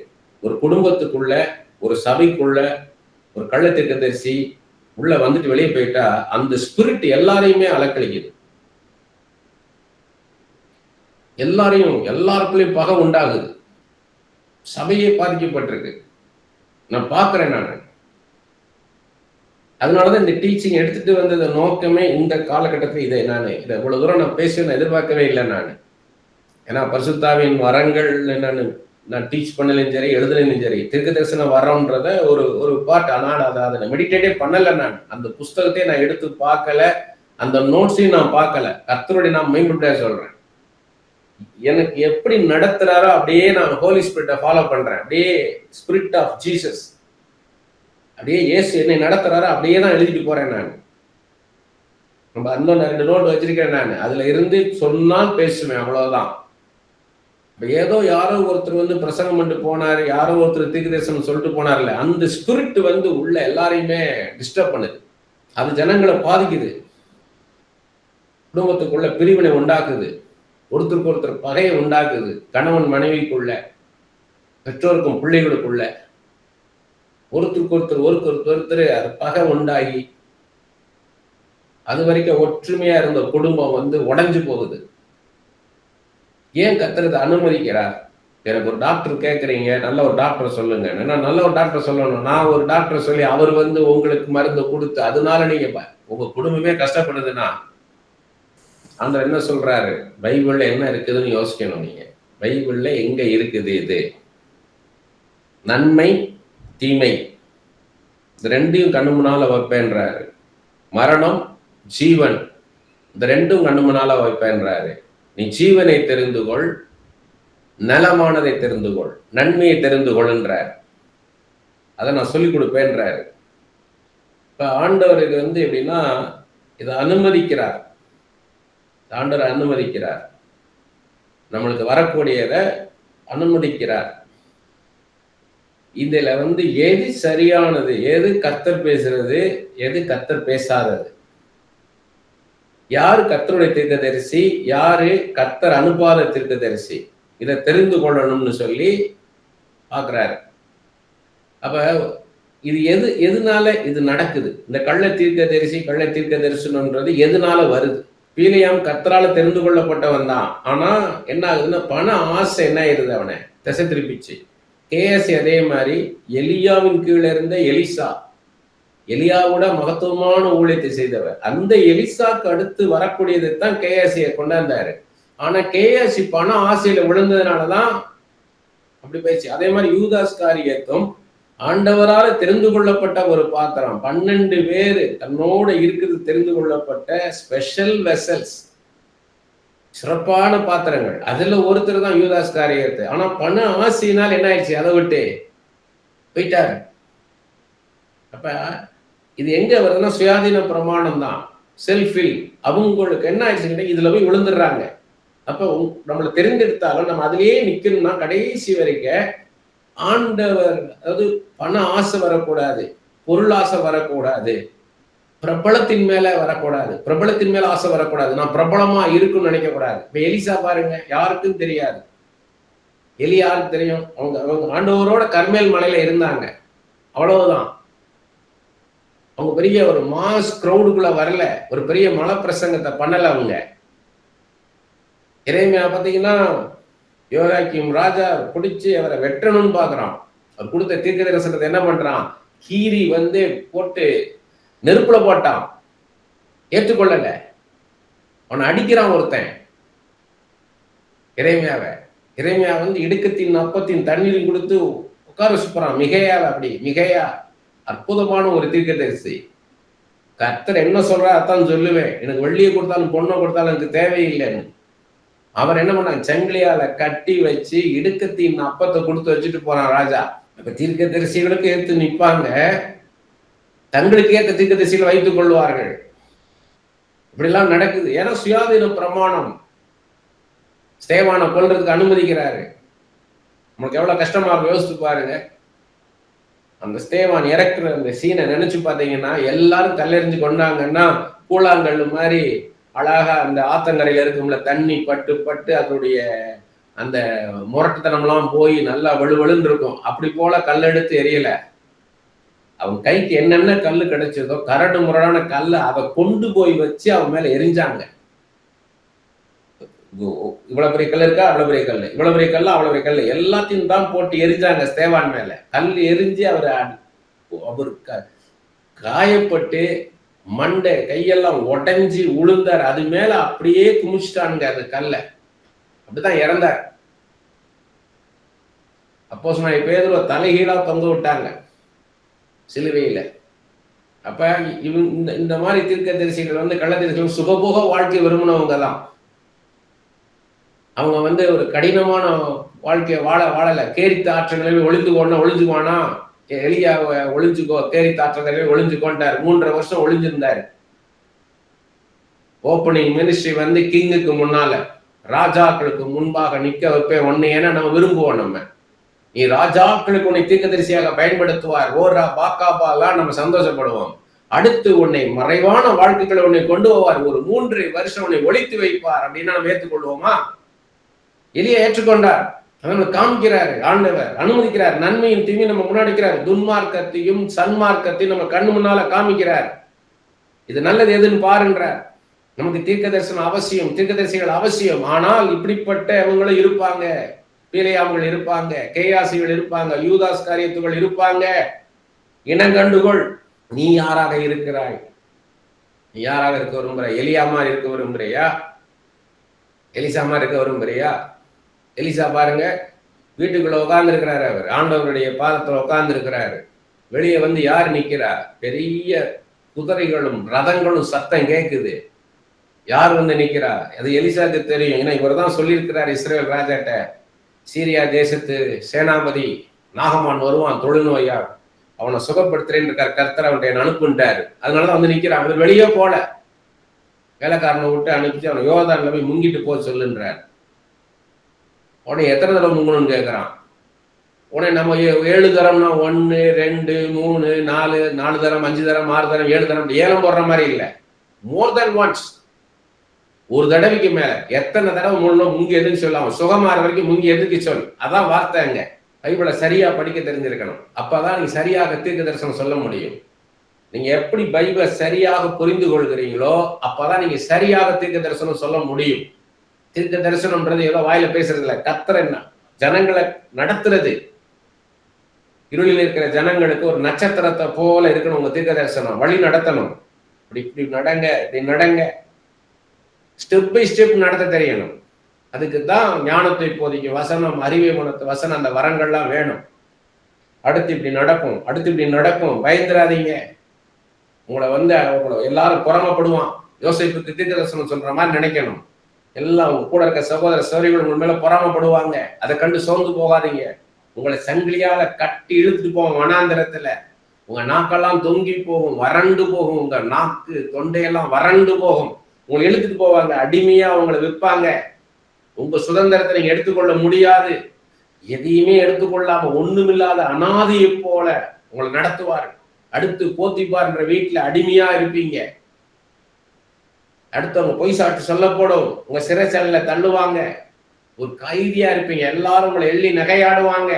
ஒரு குடும்பத்துக்குள்ள, ஒரு சபைக்குள்ள ஒரு கள்ள தீர்க்கதரிசி உள்ள வந்துட்டு வெளியே போயிட்டா அந்த ஸ்பிரிட் எல்லாரையுமே அலக்களிக்குது. எல்லாருக்குள்ளயும் பகை உண்டாகுது. சபையே பாதிக்கப்பட்டிருக்கு. நான் பார்க்கிறேன். நான் அதனாலதான் இந்த டீச்சிங் எடுத்துட்டு வந்தது நோக்கமே இந்த காலகட்டத்தில் இதை இவ்வளவு தூரம் நான் பேசுவேன் எதிர்பார்க்கவே இல்லை. ஏன்னா பரிசுத்தாவின் வரங்கள் நான் டீச் பண்ணலையும் சரி, எழுதலையும் சரி, தீர்க்க தரிசனம் வரோன்றத ஒரு பார்ட். ஆனால் அதை மெடிடேட்டே பண்ணல. நான் அந்த புஸ்தகத்தையும் நான் எடுத்து பார்க்கல, அந்த நோட்ஸையும் நான் பார்க்கல. கர்த்தருடைய நான் மைண்ட் சொல்றேன். எனக்கு எப்படி நடத்துறாரோ அப்படியே நான் ஹோலி ஸ்பிரிட்டை ஃபாலோ பண்றேன். அப்படியே ஸ்பிரிட் ஆஃப் ஜீசஸ், அப்படியே இயேசு என்னை நடத்துறாரோ அப்படியே தான் எழுதிட்டு போறேன். நான் நம்ம அந்த 2 நோட் வச்சிருக்கேன். நான் அதுல இருந்து சொன்னால் பேசுவேன், அவ்வளவுதான். ஏதோ யாரோ ஒருத்தர் வந்து பிரசங்கம் பண்ணிட்டு போனாரு, யாரோ ஒருத்தர் தீர்க்கதரிசனம் சொல்லிட்டு போனார்ல, அந்த ஸ்பிரிட் வந்து உள்ள எல்லாரையுமே டிஸ்டர்ப் பண்ணுது. அது ஜனங்களை பாதிக்குது, குடும்பத்துக்குள்ள பிரிவினை உண்டாக்குது, ஒருத்தருக்கு ஒருத்தர் பகையை உண்டாக்குது, கணவன் மனைவிக்குள்ள, பெற்றோருக்கும் பிள்ளைகளுக்குள்ள ஒருத்தருக்கு ஒருத்தர் அது பகை உண்டாகி அது வரைக்கும் ஒற்றுமையா இருந்த குடும்பம் வந்து உடைஞ்சு போகுது. ஏன் கர்த்தர் அனுமதிக்கிறார்? எனக்கு ஒரு டாக்டர் கேட்குறீங்க, நல்ல ஒரு டாக்டர் சொல்லுங்க. நான் நல்ல ஒரு டாக்டர் சொல்லணும். நான் ஒரு டாக்டர் சொல்லி அவர் வந்து உங்களுக்கு மருந்து கொடுத்து அதனால நீங்க உங்க குடும்பமே கஷ்டப்படுதுன்னா ஆண்டவர் என்ன சொல்றாரு? பைபிள்ல என்ன இருக்குதுன்னு யோசிக்கணும். நீங்க பைபிள்ல எங்க இருக்குது? இது நன்மை தீமை இந்த ரெண்டையும் கண்ணு முன்னால வைப்பேன்றாரு. மரணம் ஜீவன் இந்த ரெண்டும் கண்ணு முன்னால வைப்பேன்றாரு. நீ ஜீவனை தெரிந்து கொள், நலமானதை தெரிந்து கொள், நன்மையை தெரிந்து கொள்ன்றார். அதை நான் சொல்லிக் கொடுப்பேன்றாரு. இப்ப ஆண்டவர் இது வந்து எப்படின்னா இதை அனுமதிக்கிறார். ஆண்டவர் அனுமதிக்கிறார், நம்மளுக்கு வரக்கூடியதை அனுமதிக்கிறார். இதுல வந்து எது சரியானது, எது கர்த்தர் பேசுறது, எது கர்த்தர் பேசாதது, யாரு கர்த்தருடைய தீர்க்கதரிசி, யாரு கர்த்தர் அனுப்பாத தீர்க்கதரிசி, இதை தெரிந்து கொள்ளணும்னு சொல்லி பாக்குறாரு. அப்ப இது எதனால இது நடக்குது? இந்த கள்ள தீர்க்கதரிசனம்ன்றது எதனால வருது? பீலியாம் கர்த்தரால தெரிந்து கொள்ளப்பட்டவன் தான். ஆனா என்ன ஆகுதுன்னா பண ஆசை என்ன ஆயிருது, அவனை திசை திருப்பிச்சு. கேஎஸ்சி அதே மாதிரி எலியாவின் கீழே இருந்த எலிசா, எலியாவோட மகத்துவமான ஊழியத்தை செய்தவர். அந்த எலிசாக்கு அடுத்து வரக்கூடியதைத்தான் கேஎஸ்சியை கொண்டாந்தாரு. ஆனா கேஎஸ்சி பண ஆசையில விழுந்ததுனாலதான் அப்படி போயிடுச்சு. அதே மாதிரி யூதாஸ் காரியத்தும் ஆண்டவரால தெரிந்து கொள்ளப்பட்ட ஒரு பாத்திரம். 12 பேரு தன்னோட இருக்குது தெரிந்து கொள்ளப்பட்ட ஸ்பெஷல் வெசல்ஸ், சிறப்பான பாத்திரங்கள். அதுல ஒருத்தர் தான் யூதாஸ் காரியத்து. ஆனா பண ஆசையினால் என்ன ஆயிடுச்சு, அதை விட்டு போயிட்டாரு. அப்ப இது எங்க வருதுன்னா சுயாதீன பிரமாணம் தான், செல்ஃபில். அவங்களுக்கு என்ன ஆயிடுச்சுன்னா இதுல போய் விழுந்துடுறாங்க. அப்ப நம்மளை தெரிந்தெடுத்தாலும் நம்ம அதுலயே நிக்கணும்னா கடைசி வரைக்கும் ஆண்டவர், அதாவது பண ஆசை வரக்கூடாது, பொருள் ஆசை வரக்கூடாது, பிரபலத்தின் மேல வரக்கூடாது, பிரபலத்தின் மேல ஆசை வரக்கூடாது, நான் பிரபலமா இருக்குன்னு நினைக்க கூடாது. இப்ப எலிசா பாருங்க, யாருக்கும் தெரியாது. எலி யாருக்கு தெரியும்? அவங்க ஆண்டவரோட கர்மேல் மலையில இருந்தாங்க, அவ்வளவுதான். அவங்க பெரிய ஒரு மாஸ் கிரௌடுக்குள்ள வரல, ஒரு பெரிய மலை பிரசங்கத்தை பண்ணல அவங்க. எரேமியா பாத்தீங்கன்னா யோயாக்கீம் ராஜா பிடிச்சு அவரை வெட்டணும்னு பாக்குறான். அவர் கொடுத்த தீர்க்கதரிசனத்தை என்ன பண்றான், கீரி வந்து போட்டு நெருப்புல போட்டான், ஏற்றுக்கொள்ளல. அவனை அடிக்கிறான் ஒருத்தன் எரேமியா வந்து இடுக்கத்தின் அப்பத்தின் தண்ணீரும் கொடுத்து உட்கார வச்சுப்பான் மிகையாவை. அப்படி மிகையா அற்புதமான ஒரு தீர்க்கதரிசி. கர்த்தர் என்ன சொல்றா அதான் சொல்லுவேன், எனக்கு வெள்ளியை கொடுத்தாலும் பொண்ணை கொடுத்தாலும் எனக்கு தேவையில்லைன்னு. அவர் என்ன பண்ணாங்க, சங்கிலியால கட்டி வச்சு இடுக்கத்தின் அப்பத்தை கொடுத்து வச்சுட்டு போறான் ராஜா. இப்ப தீர்க்கதரிசிகளுக்கு ஏற்று நிற்பாங்க, தங்களுக்கு ஏற்ற தீர்க்கதரிசிகளை வைத்துக் கொள்வார்கள். இப்படிலாம் நடக்குது. ஏன்னா சுயாதீன பிரமாணம். ஸ்தேவானை கொல்றதுக்கு அனுமதிக்கிறாரு. நமக்கு எவ்வளவு கஷ்டமா இருக்கும் யோசிச்சு பாருங்க. அந்த ஸ்தேவான் இறக்குற அந்த சீனை நினைச்சு பாத்தீங்கன்னா எல்லாரும் கல்லெறிஞ்சு கொண்டாங்கன்னா கூழாங்கல் மாதிரி அழகா அந்த ஆத்தங்கரையில இருக்கும்ல, தண்ணி பட்டு பட்டு அதனுடைய அந்த முரட்டுத்தனம்லாம் போய் நல்லா வலுவலுன்னு இருக்கும். அப்படி போல கல்லெடுத்து எரியல. அவன் கைக்கு என்னென்ன கல்லு கிடைச்சதோ கரடு முரடான கல்லை அதை கொண்டு போய் வச்சு அவன் மேல எரிஞ்சாங்க. இவ்வளவு பெரிய கல் இருக்கா, அவ்வளவு பெரிய கல், இவ்வளவு பெரிய கல், அவ்வளவு பெரிய கல், எல்லாத்தையும் தான் போட்டு எரிஞ்சாங்க ஸ்தேவான் மேல. கல் எரிஞ்சு அவர் காயப்பட்டு மண்டை கையெல்லாம் உடைஞ்சி உளுந்தார். அது மேல அப்படியே குமிச்சிட்டானுங்க அந்த கல்ல. அப்படிதான் இறந்தார். அப்போஸ்தலனாகிய பேதுருவை தலைகீழா தொங்க விட்டாங்க சிலுவையில. அப்ப இந்த மாதிரி தீர்க்கதரிசிகள் வந்து கள்ளத்தரிசிகள் சுகபோக வாழ்க்கை விரும்பினவங்க தான். அவங்க ஒரு கடினமான வாழ்க்கையை வாழல. கேரித்த ஆற்றங்களில் ஒளிஞ்சுக்கோனா எலியாவை ஒளிஞ்சுக்கோ, கேரித்த ஆற்றங்களில் ஒளிஞ்சுக்கோண்டார். 3.5 வருஷம் ஒளிஞ்சிருந்தாரு. ஓப்பனிங் மினிஸ்ட்ரி கிங்குக்கு முன்னால ராஜாக்களுக்கு முன்பாக நிக்க வைப்பேன் ஒன்னு. ஏன்னா நம்ம விரும்புவோம், நீ ராஜாக்களுக்கு உன்னை தீர்க்கதரிசியாக பயன்படுத்துவார், ஓரா பாக்காபாலாம் நம்ம சந்தோஷப்படுவோம். அடுத்து உன்னை மறைவான வாழ்க்கைகளை உன்னை கொண்டு போவார், ஒரு 3 வருஷம் உன்னை ஒழித்து வைப்பார் அப்படின்னா நம்ம ஏற்றுக்கொள்வோமா? எலியா ஏற்றுக்கொண்டார். அவனுக்கு காமிக்கிறாரு ஆண்டவர், அனுமதிக்கிறார். நன்மையும் தீமையும் நம்ம முன்னாடிக்கிறார். துன்மார்க்கத்தையும் சன்மார்க்கத்தையும் நம்ம கண்ணு முன்னால காமிக்கிறார். இது நல்லது எதுன்னு பாருன்றார். நமக்கு தீர்க்க தரிசனம் அவசியம், தீர்க்கதரிசிகள் அவசியம். ஆனால் இப்படிப்பட்ட அவங்களும் இருப்பாங்க, பீலையாம்கள் இருப்பாங்க, கேயாசிகள் இருப்பாங்க, யூதாஸ் காரியத்துகள் இருப்பாங்க. இனங்கண்டுகொள், நீ யாராக இருக்கிறாய்? நீ யாராக இருக்க விரும்புகிறாய்? எலியாமா இருக்க விரும்புறியா? எலிசாமா இருக்க விரும்புறியா? எலிசா பாருங்க, வீட்டுக்குள்ள உட்கார்ந்து இருக்கிறாரு. அவர் ஆண்டவருடைய பாதத்துல உட்கார்ந்து இருக்கிறாரு. வெளியே யார் நிக்கிறா? பெரிய குதிரைகளும் ரதங்களும் சத்தம் கேட்குது. யார் நிக்கிறா? அது எலிசாக்கு தெரியும். ஏன்னா இவர் தான் சொல்லியிருக்கிறார் இஸ்ரேல் ராஜாட்ட, சீரியா தேசத்து சேனாபதி நாகமான் வருவான் தொழுநோயா, அவனை சுகப்படுத்துறேன்னு இருக்கார் கர்த்தர், அவன்கிட்ட அனுப்புன்றாரு. அதனாலதான் நிக்கிறான். அவர் வெளியே போல, வேலைக்காரனை விட்டு அனுப்பிச்சு அவனை யோர்தான்ல போய் முங்கிட்டு போக சொல்லுன்றார். உடனே எத்தனை தடவை முங்கணும்னு கேட்கிறான். உடனே நம்ம 7 தரம்னா 1 2 3 4 தரம் 5 தரம் 6 தரம் 7 தரம் ஏலம் போடுற மாதிரி இல்லை. மோர் தென் ஒன்ஸ், ஒரு தடவைக்கு மேல எத்தனை தடவை முங்கி எதுக்கு சொல்லலாம். சுகமாற வரைக்கும் முங்கி எதுக்கு சொல், அதான் வார்த்தைங்க. பைபிளை சரியா படிக்க தெரிஞ்சிருக்கணும். அப்பதான் நீங்க சரியாக தீர்க்க தரிசனம் சொல்ல முடியும். நீங்க எப்படி பைபிளை சரியாக புரிந்து கொள்கிறீங்களோ அப்பதான் நீங்க சரியாக தீர்க்க தரிசனம் சொல்ல முடியும். தீர்க்க தரிசனம்ன்றது ஏதோ வாயில பேசுறது இல்லை, கர்த்தர் ஜனங்களை நடத்துறது. இருளில் இருக்கிற ஜனங்களுக்கு ஒரு நட்சத்திரத்தை போல இருக்கணும் உங்க தீர்க்க தரிசனம், வழி நடத்தணும். இப்படி நடங்க, இப்படி நடங்க, ஸ்டெப் பை ஸ்டெப் நடத்த தெரியணும். அதுக்கு தான் ஞானத்தை போதிக்கும் வசனம், அறிவை குணத்து வசனம், அந்த வரங்கள்லாம் வேணும். அடுத்து இப்படி நடக்கும், அடுத்து இப்படி நடக்கும், பயந்துராதீங்க. உங்களை எல்லாரும் புறமப்படுவான். யோசேப்புக்கு தீர்க்க தரிசனம் சொல்ற மாதிரி நினைக்கணும். எல்லாம் உங்க கூட இருக்க சகோதர சகோதரிகள் உங்க மேல பொறாமப்படுவாங்க. அதை கண்டு சோர்ந்து போகாதீங்க. உங்களை சங்கிலியால கட்டி இழுத்துட்டு போவோம் வனாந்திரத்துல. உங்க நாக்கெல்லாம் தொங்கி போகும், வறண்டு போகும். உங்க நாக்கு தொண்டையெல்லாம் வறண்டு போகும். உங்களை இழுத்துட்டு போவாங்க, அடிமையா உங்களை விற்பாங்க. உங்க சுதந்திரத்தை நீங்க எடுத்துக்கொள்ள முடியாது. எதையுமே எடுத்துக்கொள்ளாம ஒண்ணுமில்லாத அனாதையை போல உங்களை நடத்துவார். அடுத்து போத்திபார் என்ற வீட்டுல அடிமையா இருப்பீங்க. அடுத்தவங்க பொய் சாட்டு சொல்லப்படும், உங்க சிறைச்சாலையில தள்ளுவாங்க, ஒரு கைதியா இருப்பீங்க. எல்லாரும் உங்களை எள்ளி நகையாடுவாங்க.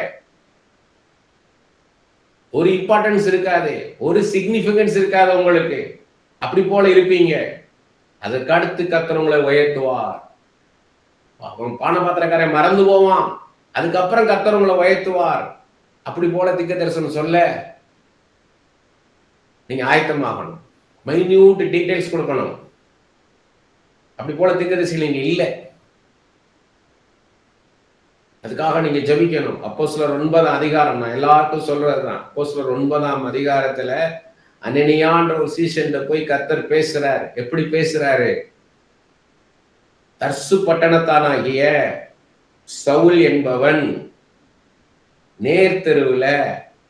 ஒரு இம்பார்ட்டன்ஸ் இருக்காது, ஒரு சிக்னிபிகன்ஸ் இருக்காது உங்களுக்கு. அப்படி போல இருப்பீங்க. அதுக்கு அடுத்து கர்த்தர் உங்களை உயர்த்துவார். அவன் பானபாத்திரக்காரன் மறந்து போவான், அதுக்கப்புறம் கர்த்தர் உங்களை உயர்த்துவார். அப்படி போல தீர்க்க தரிசனம் சொல்ல நீங்க ஆயத்தமாகணும். மைன்யூட் டீடைல்ஸ் கொடுக்கணும். அப்படி போல தீர்க்கதரிசிகள் நீங்க இல்லை. அதுக்காக நீங்க ஜெபிக்கணும். அப்போஸ்தலர் 9ஆம் அதிகாரம், நான் எல்லாருக்கும் சொல்றதுதான். அப்போஸ்தலர் 9ஆம் அதிகாரத்துல அனனியான்ற ஒரு சீஷன்ல போய் கர்த்தர் பேசுறாரு. எப்படி பேசுறாரு? தர்சு பட்டணத்தானாகிய சவுல் என்பவன் நேர்த்தெருவுல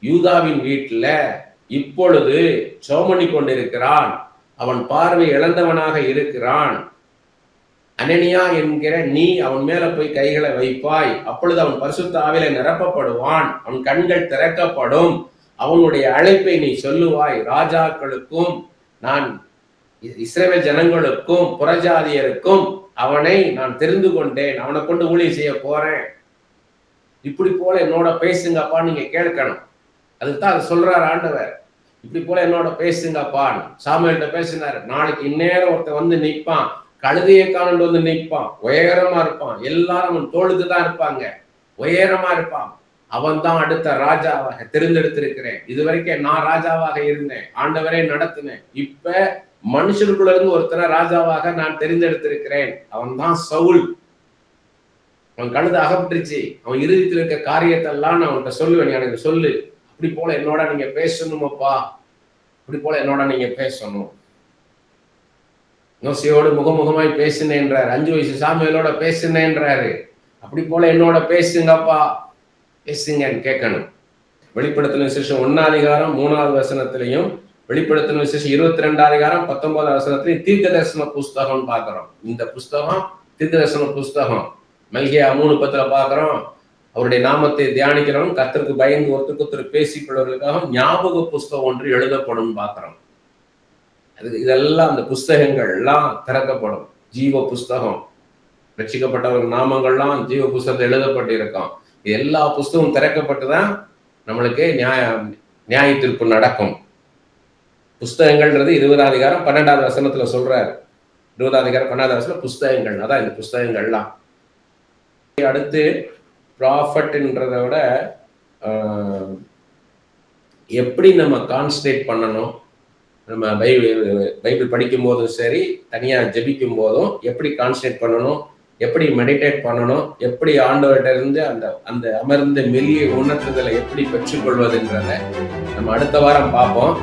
யூதாவின் வீட்டுல இப்பொழுது சோமனி கொண்டிருக்கிறான். அவன் பார்வை இழந்தவனாக இருக்கிறான். அனனியா என்கிற நீ அவன் மேல போய் கைகளை வைப்பாய். அப்பொழுது அவன் பரிசுத்த ஆவியிலே நிரப்பப்படுவான். அவன் கண்கள் திறக்கப்படும். அவனுடைய அழைப்பை நீ சொல்லுவாய். ராஜாக்களுக்கும் நான் இஸ்ரவேல் ஜனங்களுக்கும் புறஜாதியருக்கும் அவனை நான் தெரிந்து கொண்டேன். அவனை கொண்டு ஊழியம் செய்ய போறேன். இப்படி போல என்னோட பேசுங்கப்பா நீங்க கேட்கணும். அதுதான் அதை சொல்றாரு ஆண்டவர். இப்படி போல என்னோட பேசுங்கப்பான்னு சாமுவேல்கிட்ட பேசினாரு. நாளைக்கு இந்நேரம் ஒருத்தன் நிற்பான், கழுதையை காணண்டு நிற்பான், உயரமா இருப்பான், எல்லாரும் அவன் தோளுக்கு தான் இருப்பாங்க, உயரமா இருப்பான். அவன் தான் அடுத்த ராஜாவாக தெரிந்தெடுத்திருக்கிறேன். இதுவரைக்கும் நான் ராஜாவாக இருந்தேன், ஆண்டவரே நடத்தினேன். இப்ப மனுஷருக்குள்ள இருந்து ஒருத்தரை ராஜாவாக நான் தெரிந்தெடுத்திருக்கிறேன். அவன் தான் சவுல். அவன் கழுத அகப்பட்டுருச்சு. அவன் இறுதியில் இருக்க காரியத்தை எல்லாம் நான் அவன்கிட்ட சொல்லுவேன், எனக்கு சொல்லு. அப்படி போல என்னோட நீங்க பேசணுமப்பா, இப்படி போல என்னோட நீங்க பேசணும். மோசையோடு முகமுகமாய் பேசினேன்றாரு. 5 வயசு சாமுவேலோட பேசினேன்றாரு. அப்படி போல என்னோட பேசுங்கப்பா, பேசுங்கன்னு கேட்கணும். வெளிப்படுத்தின விசேஷம் 1ஆம் அதிகாரம் 3வது வசனத்திலையும், வெளிப்படுத்தின விசேஷம் 22ஆம் அதிகாரம் 19வது வசனத்திலையும் தீர்க்க தரிசன புஸ்தகம் பார்க்கிறோம். இந்த புஸ்தகம் தீர்க்க தரிசன புஸ்தகம். மல்கியா 3:10 பார்க்கிறோம். அவருடைய நாமத்தை தியானிக்கிறவன் கர்த்தருக்கு பயந்து ஒருத்தருக்கு பேசிக்கொள்வதற்காக ஞாபக புஸ்தகம் ஒன்று எழுதப்படும் பார்க்கிறோம். இதெல்லாம் அந்த புஸ்தகங்கள் எல்லாம் திறக்கப்படும். ஜீவ புஸ்தகம், ரட்சிக்கப்பட்டவர் நாமங்கள்லாம் ஜீவ புஸ்தகத்தில் எழுதப்பட்டிருக்கும். எல்லா புஸ்தகமும் திறக்கப்பட்டுதான் நம்மளுக்கு நியாய தீர்ப்பு நடக்கும். புஸ்தகங்கள்ன்றது 20ஆம் அதிகாரம் 12வது வசனத்துல சொல்றாரு. 20ஆம் அதிகாரம் 12வது வசனம் புஸ்தகங்கள். அதான் இந்த புஸ்தகங்கள்லாம். அடுத்து ப்ராஃபட்ன்றதை விட எப்படி நம்ம கான்சன்ட்ரேட் பண்ணணும், நம்ம பைபிள் படிக்கும் போதும் சரி, தனியா ஜெபிக்கும் போதும் எப்படி கான்சன்ட்ரேட் பண்ணணும், எப்படி மெடிடேட் பண்ணணும், எப்படி ஆண்டவர்கிட்ட இருந்து அந்த அமர்ந்த மெல்லிய உணர்த்துதலை எப்படி பெற்றுக்கொள்வதுன்றத நம்ம அடுத்த வாரம் பார்ப்போம்.